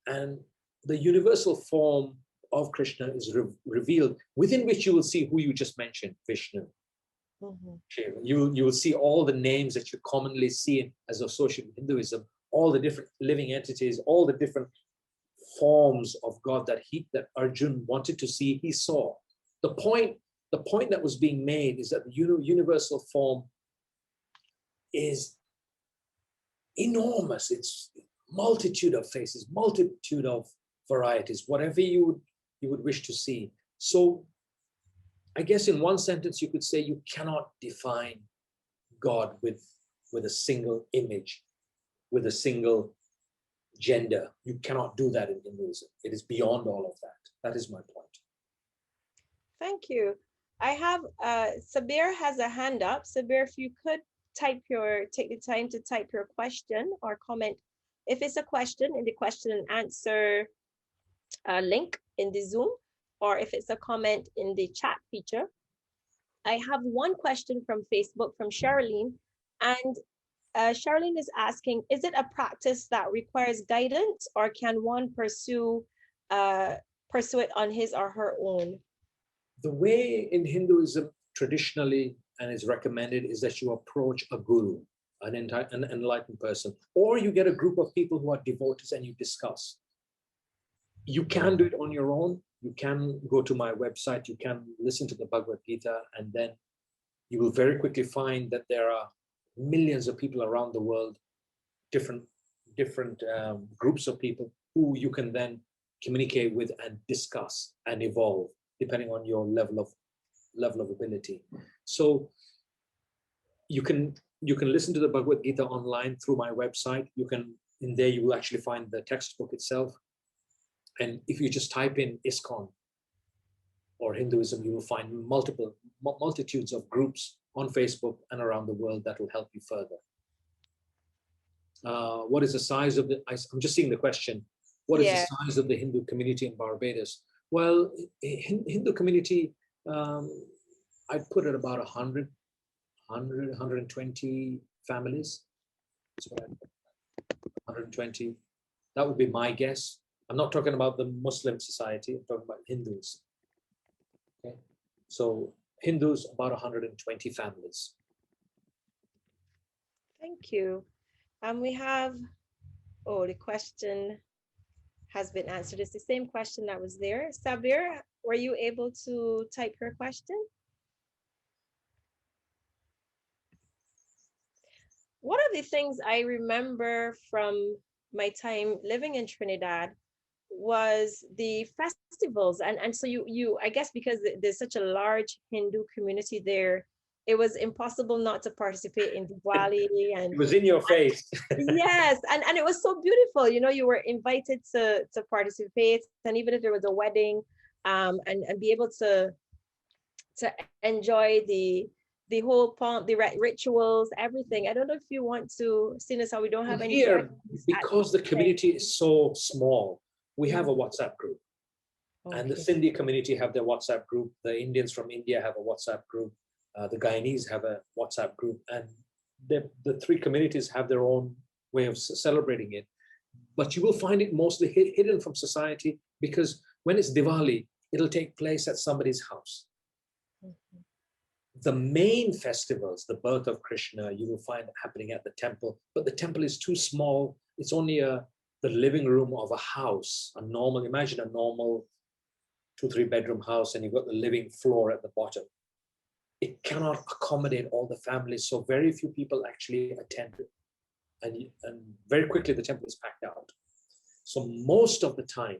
And the universal form of Krishna is revealed, within which you will see who you just mentioned, Vishnu. Shiva. You will see all the names that you commonly see as associated with Hinduism, all the different living entities, all the different forms of God that Arjuna wanted to see, he saw. The point that was being made is that the universal form is enormous. It's multitude of faces, multitude of varieties, whatever you would wish to see. So I guess in one sentence you could say you cannot define God with a single image, with a single gender. You cannot do that in Hinduism. It is beyond all of that. That is my point. Thank you. I have Sabir has a hand up. Sabir, if you could take the time to type your question or comment. If it's a question, in the question and answer link in the Zoom, or if it's a comment in the chat feature. I have one question from Facebook from Sherilyn, and Sherilyn is asking, is it a practice that requires guidance, or can one pursue it on his or her own? The way in Hinduism traditionally and is recommended is that you approach a guru, an enlightened person, or you get a group of people who are devotees and you discuss. You can do it on your own. You can go to my website, you can listen to the Bhagavad Gita, and then you will very quickly find that there are millions of people around the world, different groups of people who you can then communicate with and discuss and evolve, depending on your level of ability. So you can listen to the Bhagavad Gita online through my website. In there you will actually find the textbook itself. And if you just type in ISKCON or Hinduism, you will find multitudes of groups on Facebook and around the world that will help you further. What is the size of the, I'm just seeing the question. What is the Yeah. size of the Hindu community in Barbados? Well, Hindu community, I'd put it about 100, 120 families. That's what I'd put. 120. That would be my guess. I'm not talking about the Muslim society. I'm talking about Hindus. Okay. So Hindus, about 120 families. Thank you. We have, oh, the question has been answered. It's the same question that was there. Sabir, were you able to type her question? One of the things I remember from my time living in Trinidad was the festivals. And so you I guess because there's such a large Hindu community there, it was impossible not to participate in Diwali and It was in your face. yes, and it was so beautiful. You know, you were invited to participate, and even if there was a wedding, and be able to enjoy the whole pomp, the rituals, everything. I don't know if you want to, seeing as how we don't have any Here, questions because the community is so small, we have a WhatsApp group. And the Okay. Sindhi community have their WhatsApp group. The Indians from India have a WhatsApp group. The Guyanese have a WhatsApp group. And the three communities have their own way of celebrating it. But you will find it mostly hidden from society, because when it's Diwali, it'll take place at somebody's house. The main festivals, the birth of Krishna, you will find happening at the temple, but the temple is too small. It's only the living room of a house, imagine a normal 2-3 bedroom house, and you've got the living floor at the bottom. It cannot accommodate all the families, so very few people actually attend it. And very quickly the temple is packed out. So most of the time,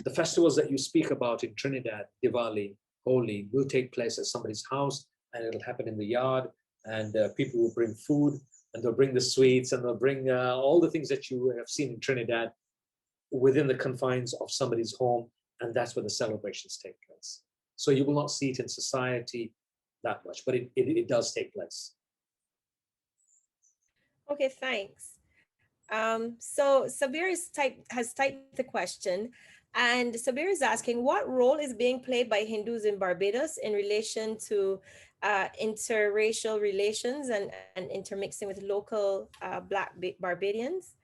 the festivals that you speak about in Trinidad, Diwali, Holi, will take place at somebody's house, and it'll happen in the yard, and people will bring food, and they'll bring the sweets, and they'll bring all the things that you have seen in Trinidad within the confines of somebody's home, and that's where the celebrations take place. So you will not see it in society that much, but it does take place. Okay, thanks. So Sabir has typed the question, and Sabir is asking, what role is being played by Hindus in Barbados in relation to interracial relations and intermixing with local Black Barbadians?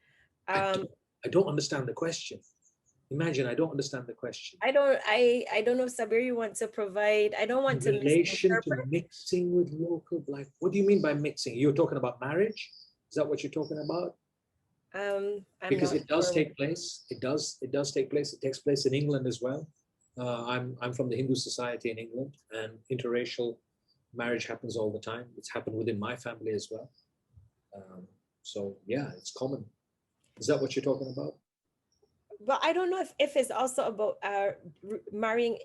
I don't understand the question. Imagine, I don't understand the question. I don't know, Sabir, you want to provide, I don't want In to relation to misinterpret. mixing with local Black, what do you mean by mixing? You're talking about marriage? Is that what you're talking about? I'm Because not it does sure. take place. It does take place. It takes place in England as well. I'm from the Hindu society in England, and interracial marriage happens all the time. It's happened within my family as well. So yeah, it's common. Is that what you're talking about? But I don't know if it's also about marrying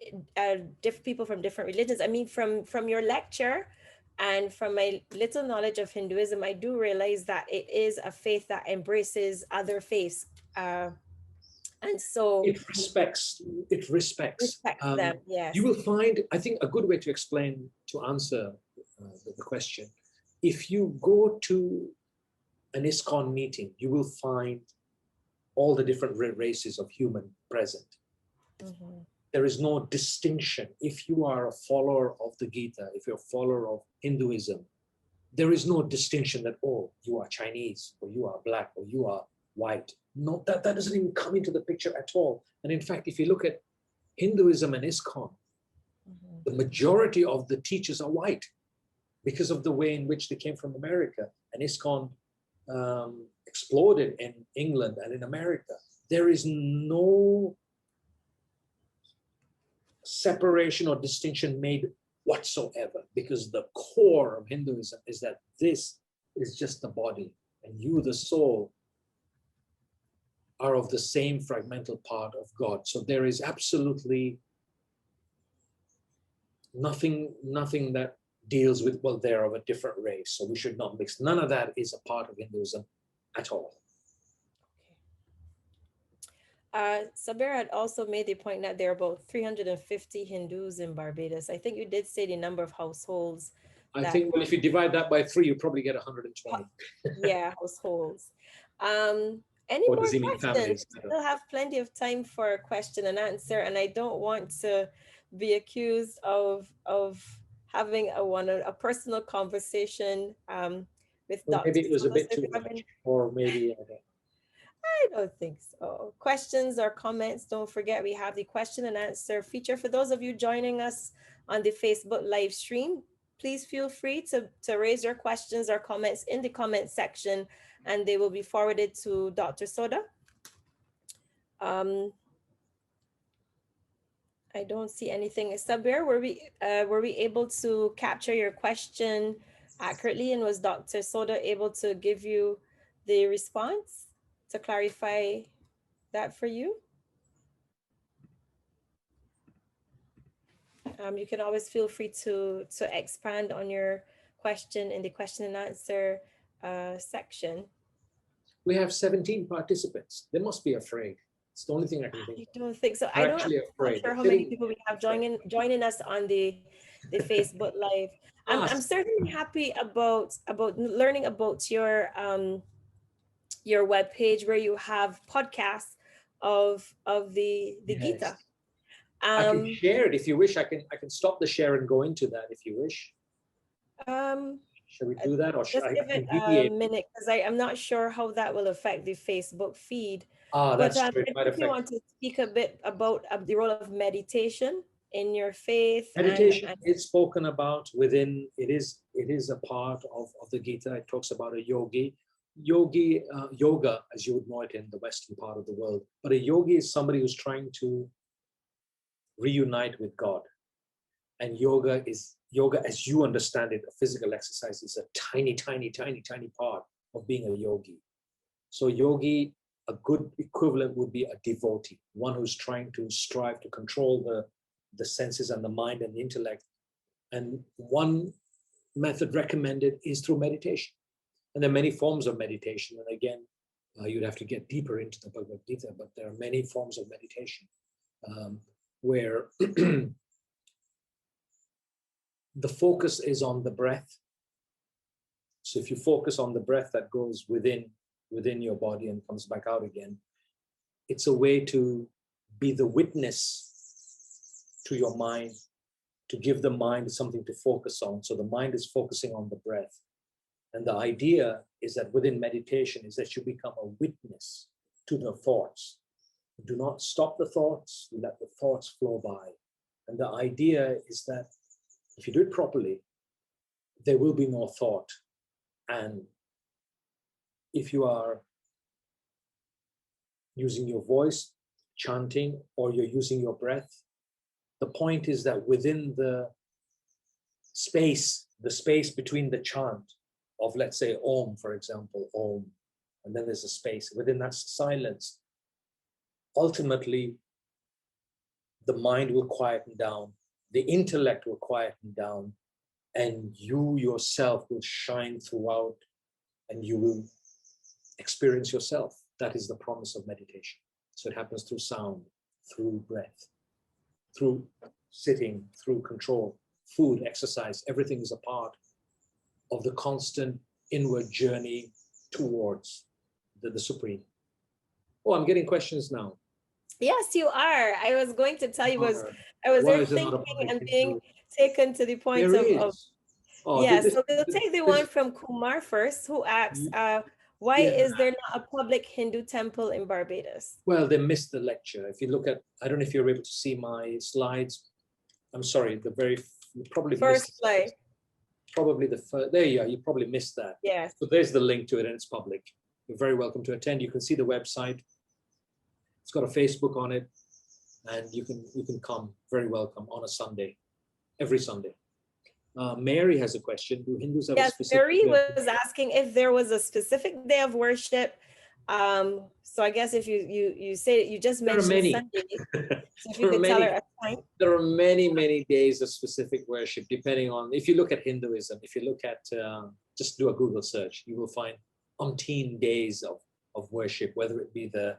different people from different religions. I mean, from your lecture and from my little knowledge of Hinduism, I do realize that it is a faith that embraces other faiths, and so It respects. respects them. Yes. You will find, I think, a good way to explain, to answer the question. If you go to an ISKCON meeting, you will find all the different races of human present. Mhm. There is no distinction. If you are a follower of the Gita, if you're a follower of Hinduism, there is no distinction that, oh, you are Chinese, or you are Black, or you are white. No, that doesn't even come into the picture at all. And in fact, if you look at Hinduism and ISKCON, Mhm. the majority of the teachers are white because of the way in which they came from America. And ISKCON exploded in England and in America. There is no separation or distinction made whatsoever, because the core of Hinduism is that this is just the body, and you, the soul, are of the same fragmental part of God. So there is absolutely nothing that deals with, well, they're of a different race, so we should not mix. None of that is a part of Hinduism at all. Sabir had also made the point that there are about 350 Hindus in Barbados. I think you did say the number of households I think, well, if you divide that by 3, you probably get 120. Yeah, households. Any Or more does he mean questions? families? We still have plenty of time for question and answer, and I don't want to be accused of having a personal conversation with Well, maybe Dr. it was a Sola. So bit if too you have much, any, or maybe I don't think so. Questions or comments, don't forget we have the question and answer feature. For those of you joining us on the Facebook live stream, please feel free to raise your questions or comments in the comment section, and they will be forwarded to Dr. Soda. I don't see anything. Sabir, were we able to capture your question accurately, and was Dr. Soda able to give you the response to clarify that for you? You can always feel free to expand on your question in the question and answer section. we have 17 participants. They must be afraid. It's the only thing I can think I of. don't think so. They're I'm actually not afraid. sure They're how many sitting people we have afraid. joining us on the Facebook live. I'm certainly happy about learning about your webpage where you have podcasts of the Yes. Gita. I can share it if you wish. I can stop the share and go into that if you wish. Shall we do that, or should Just I give it a deviate? minute, because I'm not sure how that will affect the Facebook feed. Ah, But that's true. It might if you affect. want to speak a bit about the role of meditation in your faith, Meditation and is spoken about within. It is a part of the Gita. It talks about a yogi. Yoga, as you would know it in the Western part of the world. But a yogi is somebody who's trying to reunite with God. And yoga, as you understand it, a physical exercise is a tiny, tiny, tiny, tiny part of being a yogi. So yogi, a good equivalent would be a devotee, one who's trying to strive to control the senses and the mind and the intellect. And one method recommended is through meditation. And there are many forms of meditation. And again, you'd have to get deeper into the Bhagavad Gita, but there are many forms of meditation where the focus is on the breath. So if you focus on the breath that goes within your body and comes back out again, it's a way to be the witness to your mind, to give the mind something to focus on. So the mind is focusing on the breath. And the idea is that within meditation is that you become a witness to the thoughts. Do not stop the thoughts, you let the thoughts flow by. And the idea is that if you do it properly, there will be no thought. And if you are using your voice, chanting, or you're using your breath, the point is that within the space between the chant of, let's say, Om, for example, Om, and then there's a space, within that silence, ultimately, the mind will quieten down, the intellect will quieten down, and you yourself will shine throughout, and you will experience yourself. That is the promise of meditation. So it happens through sound, through breath, through sitting, through control, food, exercise. Everything is a part of the constant inward journey towards the Supreme. Oh, I'm getting questions now. yes, you are. I was going to tell you, I was Why there is there not a thinking public and thing being taken to the point There of is. Oh, yeah. So we'll take the one from Kumar first, who asks, why Yeah. is there not a public Hindu temple in Barbados? Well, they missed the lecture. If you look at, I don't know if you're able to see my slides. I'm sorry, you probably First missed slide. probably the first. There you are. You probably missed that. Yes. So there's the link to it, and it's public. You're very welcome to attend. You can see the website. It's got a Facebook on it, and you can come. Very welcome on a Sunday, every Sunday. Mary has a question. Do Hindus have a specific? Mary was asking if there was a specific day of worship. So I guess if you say you just mentioned Sunday, so if you could tell her a time. There are many days of specific worship, depending on, if you look at Hinduism, if you look at, just do a Google search, you will find umpteen days of worship, whether it be the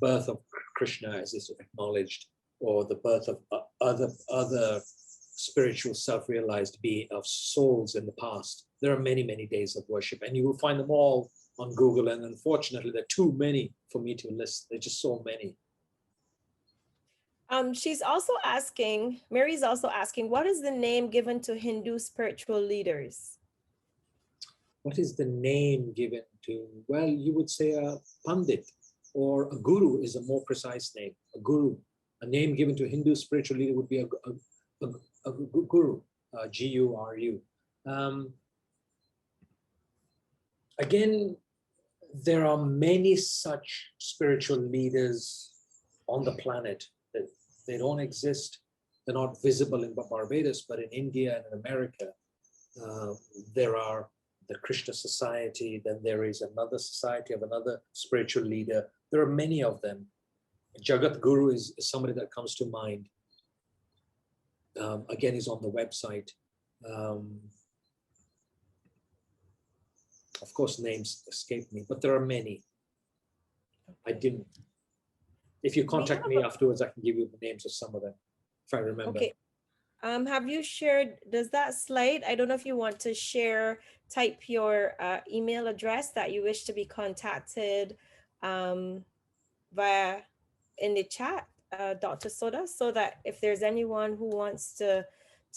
birth of Krishna as is acknowledged, or the birth of other spiritual self-realized being of souls in the past. There are many, many days of worship, and you will find them all on Google. And unfortunately, there are too many for me to list. There's just so many. She's also asking, Mary's also asking, what is the name given to Hindu spiritual leaders? What is the name given to? Well, you would say a pandit, or a guru is a more precise name. A guru, a name given to a Hindu spiritual leader would be a guru, G-U-R-U. Again, there are many such spiritual leaders on the planet. That they don't exist. They're not visible in Barbados, but in India and in America, there are the Krishna society. Then there is another society of another spiritual leader. There are many of them. Jagat Guru is somebody that comes to mind. Again, is on the website. Of course, names escape me, but there are many. I didn't. If you contact me afterwards, I can give you the names of some of them, if I remember. Okay. Have you shared, does that slide, I don't know if you want to share, type your email address that you wish to be contacted via in the chat, Dr. Soda, so that if there's anyone who wants to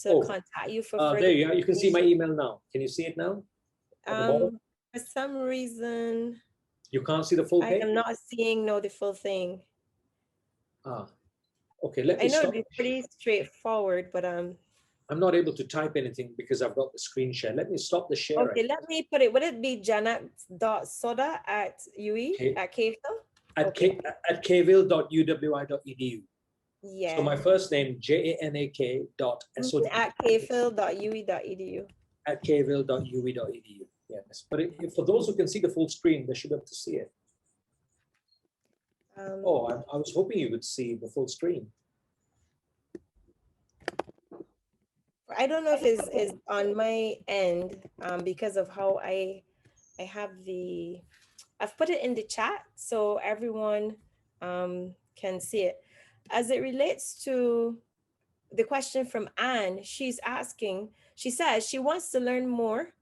contact you for further there you are. You can see my email now. Can you see it now? For some reason, you can't see the full page? I am not seeing the full thing. Okay, let me I know stop. it'd be pretty straightforward, but I'm not able to type anything because I've got the screen share. Let me stop the share. Okay, let me put it. Would it be janet.soda at UE at Caveville? At caveville.uwi.edu. Yeah. So my first name, JANAK.SOD. At caveville.ue.edu. At caveville.uwi.edu. Yes. But for those who can see the full screen, they should be able to see it. I was hoping you would see the full screen. I don't know if it's on my end because of how I have I've put it in the chat so everyone can see it. As it relates to the question from Anne, she's asking, she says she wants to learn more,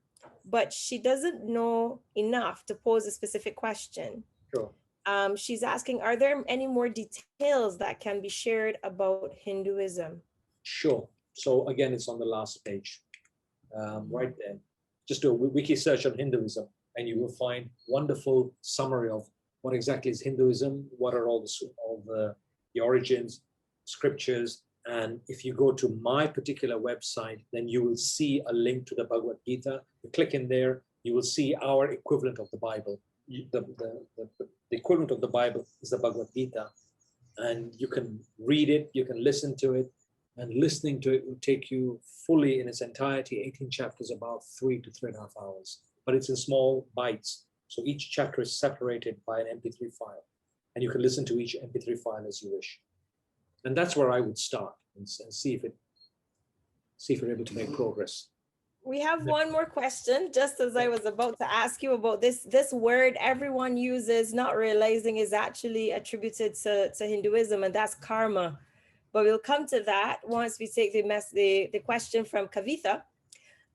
but she doesn't know enough to pose a specific question. Sure. She's asking, are there any more details that can be shared about Hinduism? Sure. So again, it's on the last page, right there. Just do a wiki search on Hinduism, and you will find wonderful summary of what exactly is Hinduism, what are all the origins, scriptures. And if you go to my particular website, then you will see a link to the Bhagavad Gita. You click in there, you will see our equivalent of the Bible. The equivalent of the Bible is the Bhagavad Gita, and you can read it, you can listen to it, and listening to it will take you fully in its entirety, 18 chapters, about 3 to 3.5 hours. But it's in small bites, so each chapter is separated by an MP3 file, and you can listen to each MP3 file as you wish. And that's where I would start and see if you're able to make progress. We have one more question, just as I was about to ask you about this word everyone uses, not realizing is actually attributed to Hinduism, and that's karma. But we'll come to that once we take the question from Kavitha.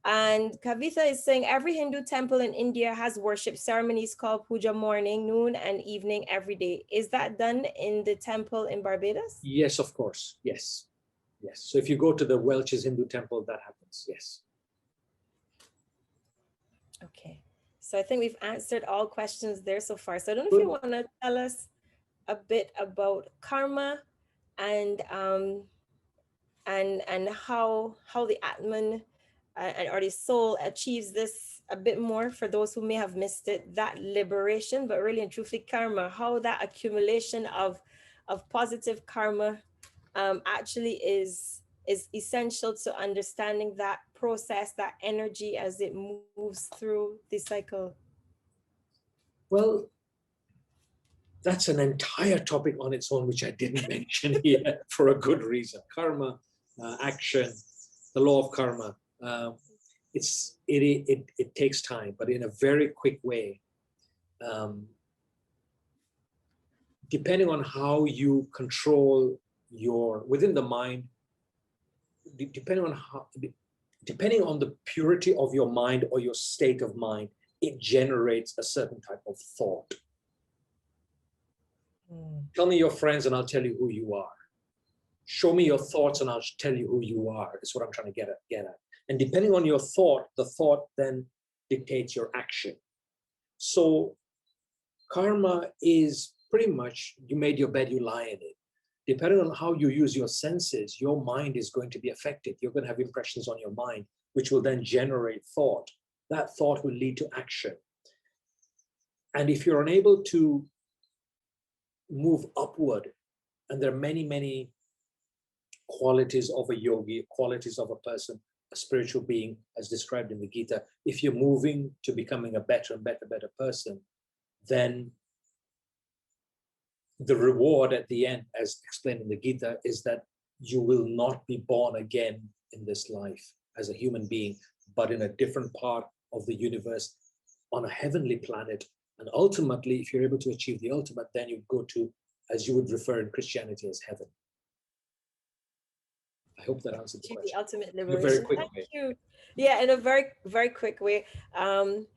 And Kavitha is saying every Hindu temple in India has worship ceremonies called puja morning, noon, and evening every day. Is that done in the temple in Barbados? Yes, of course. Yes. Yes. So if you go to the Welch's Hindu temple, that happens. Yes. Okay. So I think we've answered all questions there so far. So I don't know if you want to tell us a bit about karma and how the Atman or the soul achieves this a bit more for those who may have missed it, that liberation, but really and truthfully karma, how that accumulation of positive karma actually is essential to understanding that process, that energy as it moves through the cycle. Well, that's an entire topic on its own, which I didn't mention here for a good reason. Karma, action, the law of karma. It takes time, but in a very quick way. Depending on how you control within the mind, depending on how, depending on the purity of your mind or your state of mind, it generates a certain type of thought. Tell me your friends and I'll tell you who you are. Show me your thoughts and I'll tell you who you are. That's what I'm trying to get at. And depending on your thought, the thought then dictates your action. So karma is pretty much, you made your bed, you lie in it. Depending on how you use your senses, your mind is going to be affected. You're going to have impressions on your mind, which will then generate thought. That thought will lead to action. And if you're unable to move upward, and there are many, many qualities of a yogi, qualities of a person, a spiritual being, as described in the Gita, if you're moving to becoming a better and better person, then the reward at the end, as explained in the Gita, is that you will not be born again in this life as a human being, but in a different part of the universe on a heavenly planet. And ultimately, if you're able to achieve the ultimate, then you go to, as you would refer in Christianity, as heaven. I hope that answered the question. The ultimate In a liberation. very quick Thank way. you. Yeah, in a very, very quick way.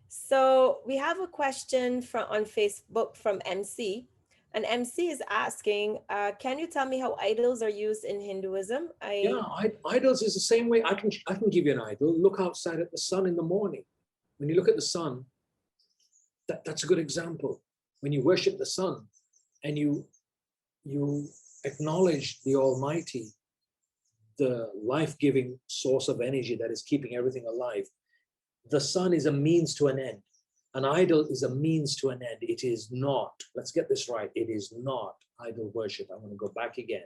So we have a question on Facebook from MC. And MC is asking, can you tell me how idols are used in Hinduism? Yeah, idols is the same way. I can give you an idol. Look outside at the sun in the morning. When you look at the sun, that's a good example. When you worship the sun and you acknowledge the Almighty, the life-giving source of energy that is keeping everything alive, the sun is a means to an end. An idol is a means to an end. It is not, let's get this right, it is not idol worship. I'm going to go back again.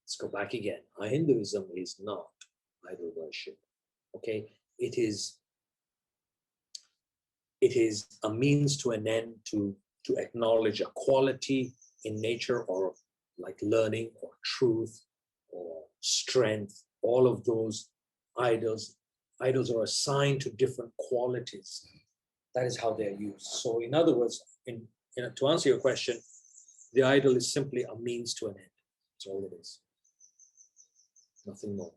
Let's go back again. Hinduism is not idol worship. Okay? It is a means to an end to acknowledge a quality in nature, or like learning or truth or strength. All of those idols are assigned to different qualities. That is how they're used. So in other words, to answer your question, the idol is simply a means to an end. That's all it is. Nothing more.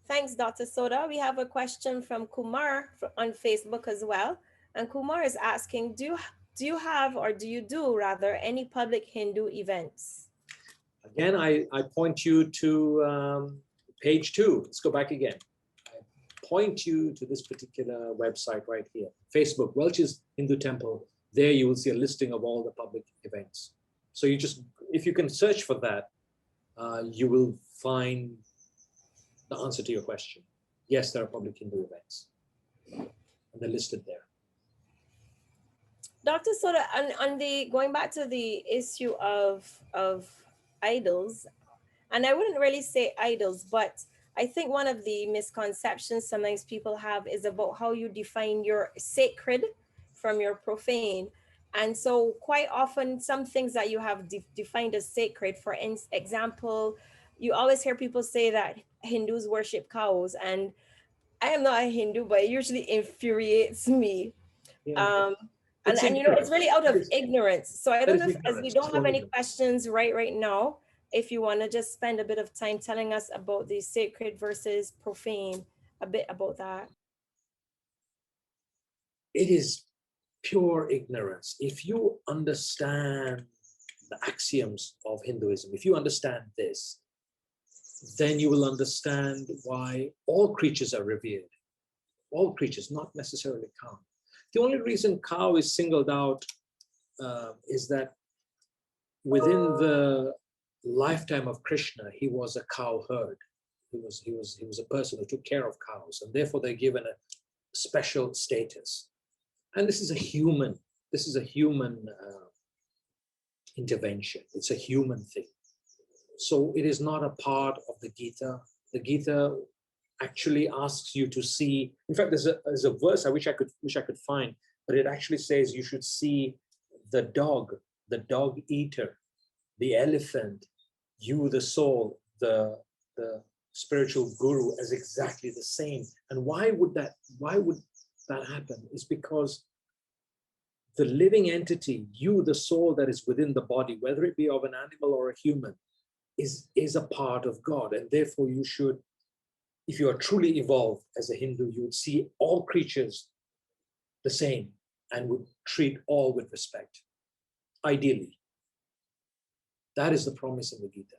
Thanks, Dr. Soda. We have a question from Kumar on Facebook as well. And Kumar is asking, do you have, or do you do rather, any public Hindu events? Again, I point you to page 2. Let's go back again. Point you to this particular website right here, Facebook, Welch's Hindu Temple. There you will see a listing of all the public events. So you just, if you can search for that, you will find the answer to your question. Yes, there are public Hindu events, and they're listed there. Dr. Soda, on the going back to the issue of idols, and I wouldn't really say idols, but I think one of the misconceptions sometimes people have is about how you define your sacred from your profane. And so quite often, some things that you have defined as sacred, for example, you always hear people say that Hindus worship cows, and I am not a Hindu, but it usually infuriates me. Yeah. And you know, it's really out of ignorance. So I don't know if, as we don't have any ignorance. questions right now, if you want to just spend a bit of time telling us about the sacred versus profane, a bit about that. It is pure ignorance. If you understand the axioms of Hinduism, if you understand this, then you will understand why all creatures are revered. All creatures, not necessarily cow. The only reason cow is singled out is that within the lifetime of Krishna, he was a cow herd. He was a person who took care of cows, and therefore they're given a special status. And this is a human intervention. It's a human thing. So it is not a part of the Gita. The Gita actually asks you to see. In fact, there's a verse I wish I could find, but it actually says you should see the dog eater, the elephant, you, the soul, the spiritual guru, as exactly the same. And why would that happen? Is because the living entity, you, the soul that is within the body, whether it be of an animal or a human, is a part of God. And therefore you should, if you are truly evolved as a Hindu, you would see all creatures the same and would treat all with respect, ideally. That is the promise in the Gita.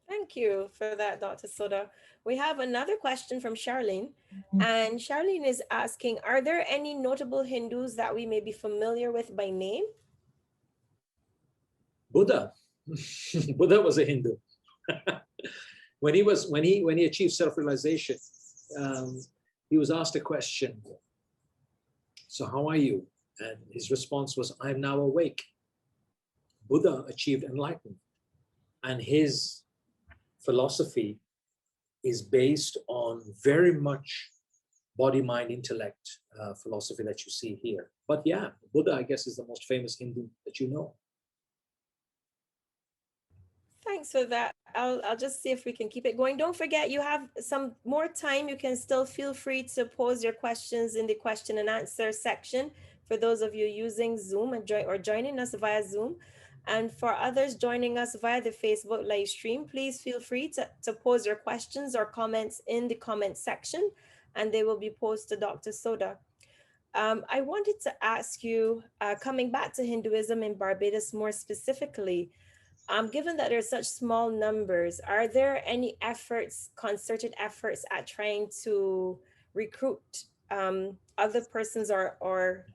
Thank you for that, Dr. Soda. We have another question from Charlene. And Charlene is asking, are there any notable Hindus that we may be familiar with by name? Buddha. Buddha was a Hindu. when he achieved self-realization, he was asked a question. So how are you? And his response was, I'm now awake. Buddha achieved enlightenment. And his philosophy is based on very much body-mind intellect philosophy that you see here. But yeah, Buddha, I guess, is the most famous Hindu that you know. Thanks for that. I'll just see if we can keep it going. Don't forget, you have some more time. You can still feel free to pose your questions in the question and answer section for those of you using Zoom and joining us via Zoom. And for others joining us via the Facebook live stream, please feel free to pose your questions or comments in the comment section, and they will be posed to Dr. Soda. I wanted to ask you, coming back to Hinduism in Barbados more specifically, given that there's such small numbers, are there any efforts, concerted efforts at trying to recruit other persons or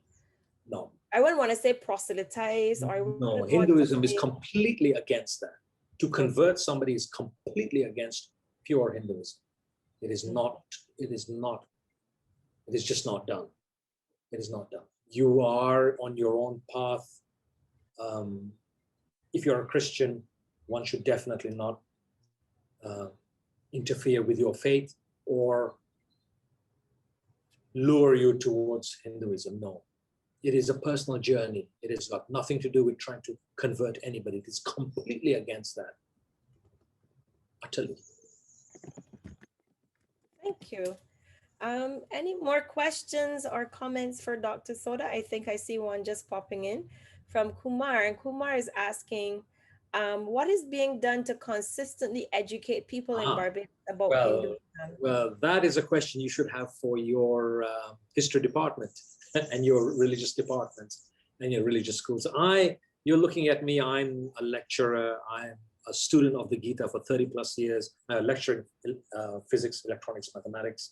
No. I wouldn't want to say proselytize, or no, Hinduism is completely against that. To convert somebody is completely against pure Hinduism. It is not, it is just not done. It is not done. You are on your own path. If you're a Christian, one should definitely not interfere with your faith or lure you towards Hinduism. No. It is a personal journey. It has got nothing to do with trying to convert anybody. It is completely against that. Utterly. Thank you. Any more questions or comments for Dr. Soda? I think I see one just popping in from Kumar. And Kumar is asking, what is being done to consistently educate people in Barbados about Hinduism? Well, that is a question you should have for your history department and your religious department and your religious schools. You're looking at me, I'm a lecturer, I'm a student of the Gita for 30 plus years, lecturing physics, electronics, mathematics.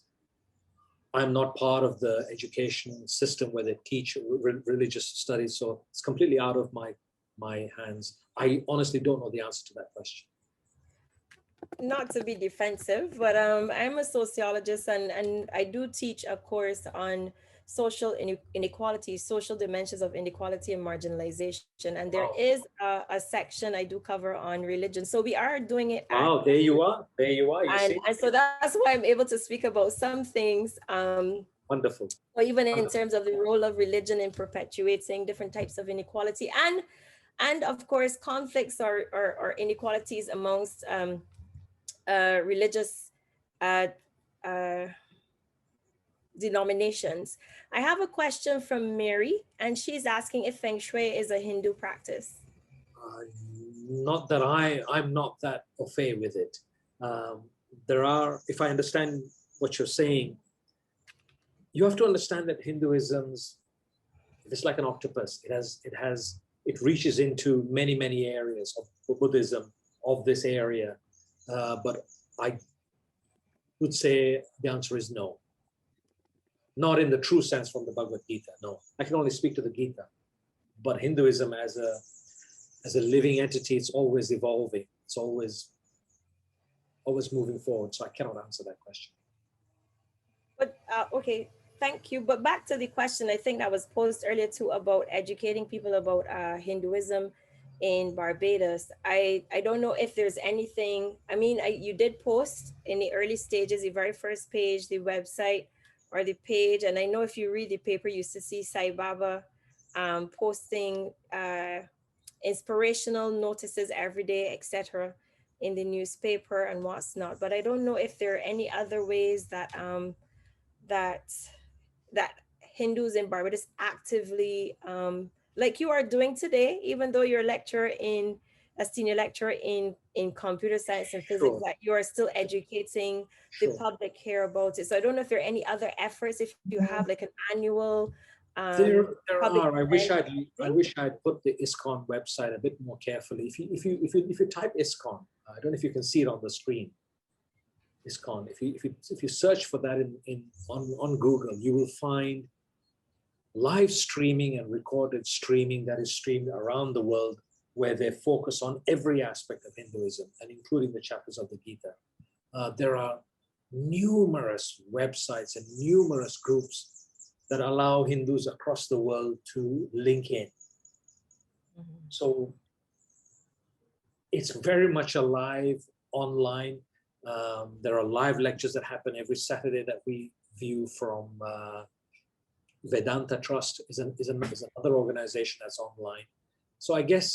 I'm not part of the education system where they teach religious studies, so it's completely out of my hands. I honestly don't know the answer to that question. Not to be defensive, but I'm a sociologist and I do teach a course on social inequality, social dimensions of inequality and marginalization. And there is a section I do cover on religion. So we are doing it. Wow, there you are. There you are. You see? And so that's why I'm able to speak about some things. Wonderful. Or even in terms of the role of religion in perpetuating different types of inequality and of course conflicts or inequalities amongst religious denominations. I have a question from Mary, and she's asking if Feng Shui is a Hindu practice. Not that I'm not that au fait with it. There are, if I understand what you're saying, you have to understand that Hinduism's, it's like an octopus. It reaches into many areas of Buddhism, of this area. But I would say the answer is no. Not in the true sense from the Bhagavad Gita, no. I can only speak to the Gita. But Hinduism as a living entity, it's always evolving. It's always moving forward. So I cannot answer that question. But okay, thank you. But back to the question, I think that was posed earlier too about educating people about Hinduism in Barbados. I don't know if there's anything. I mean, you did post in the early stages, the very first page, the website or the page. And I know if you read the paper, you used to see Sai Baba posting inspirational notices every day, etc., in the newspaper and what's not. But I don't know if there are any other ways that that Hindus in Barbados actively, like you are doing today, even though you're a lecturer in a senior lecturer in computer science and physics, Sure. that you are still educating the Sure. public here about it. So I don't know if there are any other efforts, if you have like an annual There public are. event. I wish I'd put the ISKCON website a bit more carefully. If you type ISKCON, I don't know if you can see it on the screen. ISKCON. If you search for that on Google, you will find live streaming and recorded streaming that is streamed around the world, where they focus on every aspect of Hinduism and including the chapters of the Gita. There are numerous websites and numerous groups that allow Hindus across the world to link in. So it's very much alive online. There are live lectures that happen every Saturday that we view from Vedanta Trust is another organization that's online. So I guess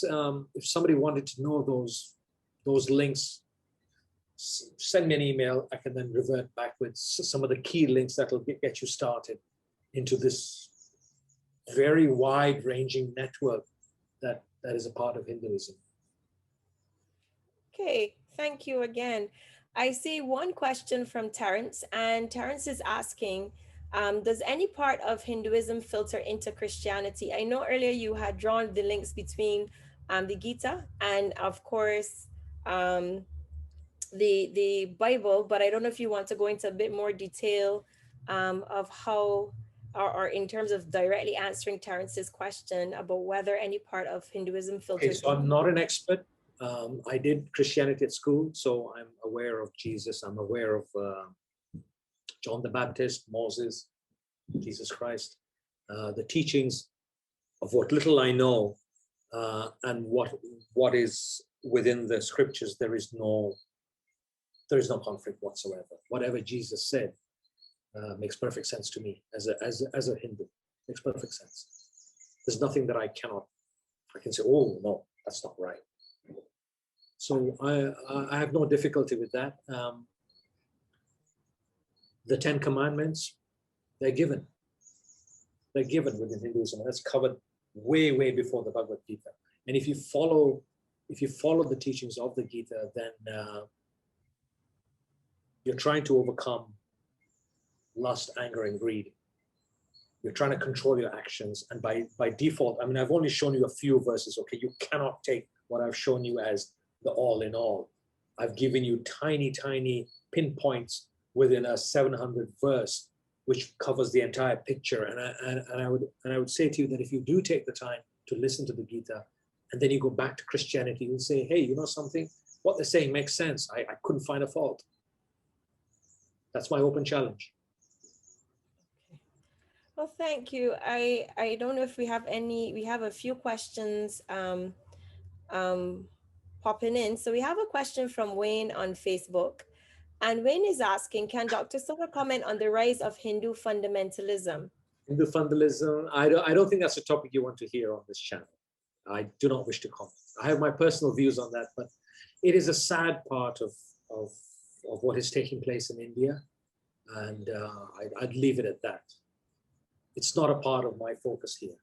if somebody wanted to know those links, send me an email. I can then revert back with some of the key links that will get you started into this very wide-ranging network that is a part of Hinduism. Okay, thank you again. I see one question from Terence, and Terence is asking, does any part of Hinduism filter into Christianity? I know earlier you had drawn the links between the Gita and, of course, the Bible, but I don't know if you want to go into a bit more detail of how, or in terms of directly answering Terence's question about whether any part of Hinduism filters. Okay, so I'm not an expert. I did Christianity at school, so I'm aware of Jesus. I'm aware of John the Baptist, Moses, Jesus Christ, the teachings of what little I know, and what is within the scriptures. There is no conflict whatsoever. Whatever Jesus said makes perfect sense to me as a Hindu. Makes perfect sense. There's nothing that I can say, oh no, that's not right. So I have no difficulty with that. The 10 Commandments, they're given. They're given within Hinduism, and that's covered way before the Bhagavad Gita. And if you follow the teachings of the Gita, then you're trying to overcome lust, anger, and greed. You're trying to control your actions, and by default, I mean, I've only shown you a few verses. Okay, you cannot take what I've shown you as the all in all. I've given you tiny pinpoints within a 700 verse, which covers the entire picture. And I would say to you that if you do take the time to listen to the Gita, and then you go back to Christianity, you'll say, hey, you know something? What they're saying makes sense. I couldn't find a fault. That's my open challenge. Well, thank you. I don't know if we have a few questions popping in. So we have a question from Wayne on Facebook. And Wayne is asking, can Dr. Silver comment on the rise of Hindu fundamentalism? Hindu fundamentalism, I don't think that's a topic you want to hear on this channel. I do not wish to comment. I have my personal views on that, but it is a sad part of what is taking place in India. And I'd leave it at that. It's not a part of my focus here,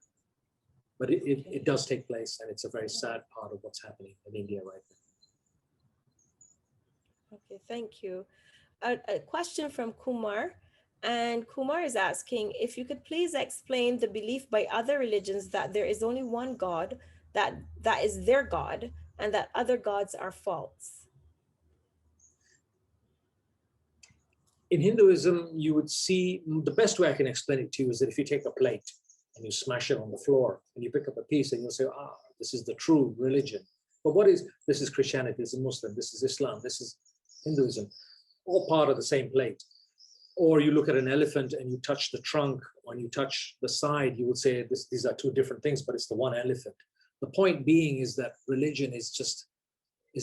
but it does take place, and it's a very sad part of what's happening in India right now. Okay, thank you. A question from Kumar, and Kumar is asking if you could please explain the belief by other religions that there is only one God, that is their God, and that other gods are false. In Hinduism, you would see, the best way I can explain it to you is that if you take a plate and you smash it on the floor and you pick up a piece and you'll say, this is the true religion. But this is Christianity, this is Muslim, this is Islam, this is Hinduism, all part of the same plate. Or you look at an elephant and you touch the trunk, when you touch the side, you would say these are two different things, but it's the one elephant. The point being is that religion is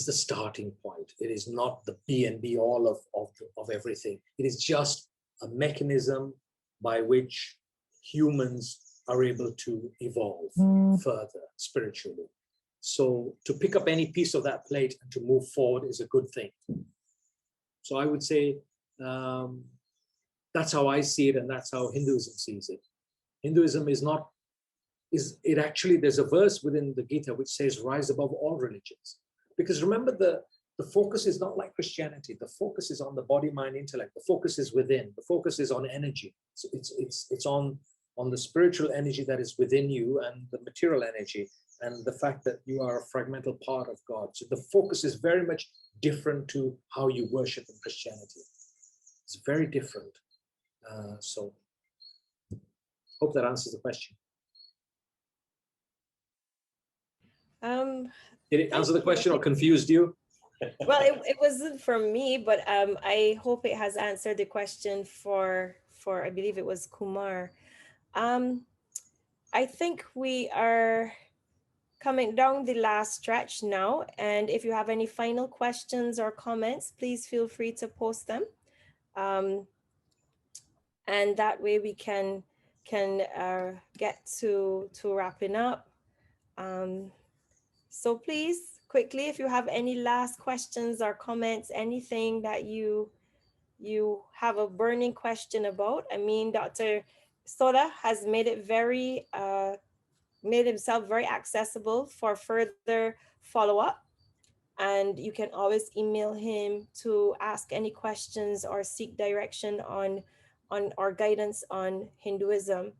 the starting point. It is not the be and be all of everything. It is just a mechanism by which humans are able to evolve further spiritually. So to pick up any piece of that plate and to move forward is a good thing. So I would say that's how I see it, and that's how Hinduism sees it. Hinduism there's a verse within the Gita which says, rise above all religions. Because remember, the focus is not like Christianity. The focus is on the body, mind, intellect. The focus is within. The focus is on energy. So it's on the spiritual energy that is within you and the material energy, and the fact that you are a fragmental part of God. So the focus is very much different to how you worship in Christianity. It's very different. So hope that answers the question. Did it answer the question or confused you? Well, it wasn't for me, but I hope it has answered the question for I believe it was Kumar. I think we are coming down the last stretch now, and if you have any final questions or comments, please feel free to post them, and that way we can get to wrapping up. So please, quickly, if you have any last questions or comments, anything that you have a burning question about. I mean, Dr. Soda has made it very, made himself very accessible for further follow-up. And you can always email him to ask any questions or seek direction on or guidance on Hinduism.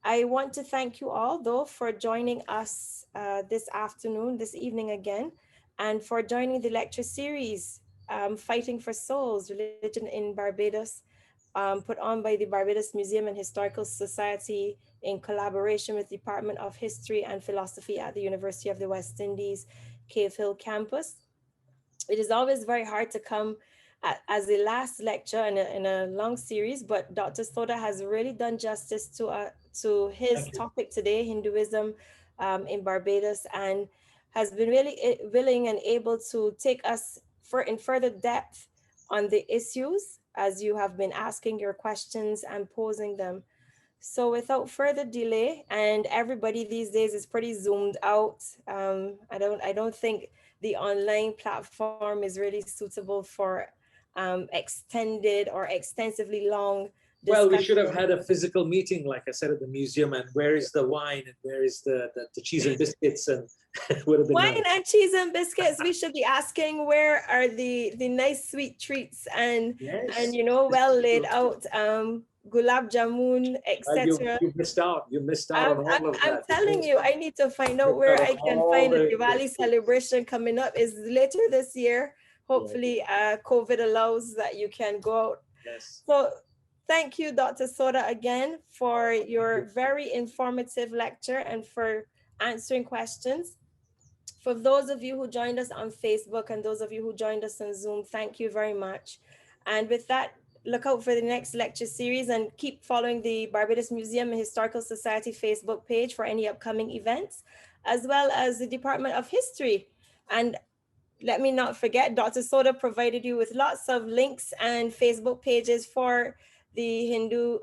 I want to thank you all, though, for joining us this afternoon, this evening again, and for joining the lecture series, Fighting for Souls, Religion in Barbados, put on by the Barbados Museum and Historical Society in collaboration with the Department of History and Philosophy at the University of the West Indies, Cave Hill campus. It is always very hard to come as the last lecture in a long series, but Dr. Soda has really done justice to his topic today, Hinduism in Barbados, and has been really willing and able to take us in further depth on the issues as you have been asking your questions and posing them. So without further delay, and everybody these days is pretty zoomed out. I don't think the online platform is really suitable for extended or extensively long discussion. Well, we should have had a physical meeting, like I said, at the museum, and where is the wine and where is the cheese and biscuits, and would have been wine nice. and cheese and biscuits. We should be asking where are the nice sweet treats and Yes. and well laid out gulab jamun, etc. Well, you missed out. You missed out on all of that. I'm telling you, I need to find out where I can find a Diwali celebration coming up. Is later this year. Hopefully, COVID allows that you can go out. Yes. So thank you, Dr. Soda, again, for your very informative lecture and for answering questions. For those of you who joined us on Facebook and those of you who joined us on Zoom, thank you very much. And with that, look out for the next lecture series and keep following the Barbados Museum and Historical Society Facebook page for any upcoming events, as well as the Department of History. And let me not forget, Dr. Soda provided you with lots of links and Facebook pages for the Hindu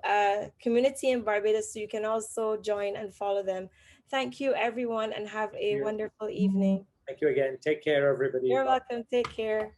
community in Barbados, so you can also join and follow them. Thank you, everyone, and have a wonderful evening. Thank you again. Take care, everybody. You're welcome. Take care.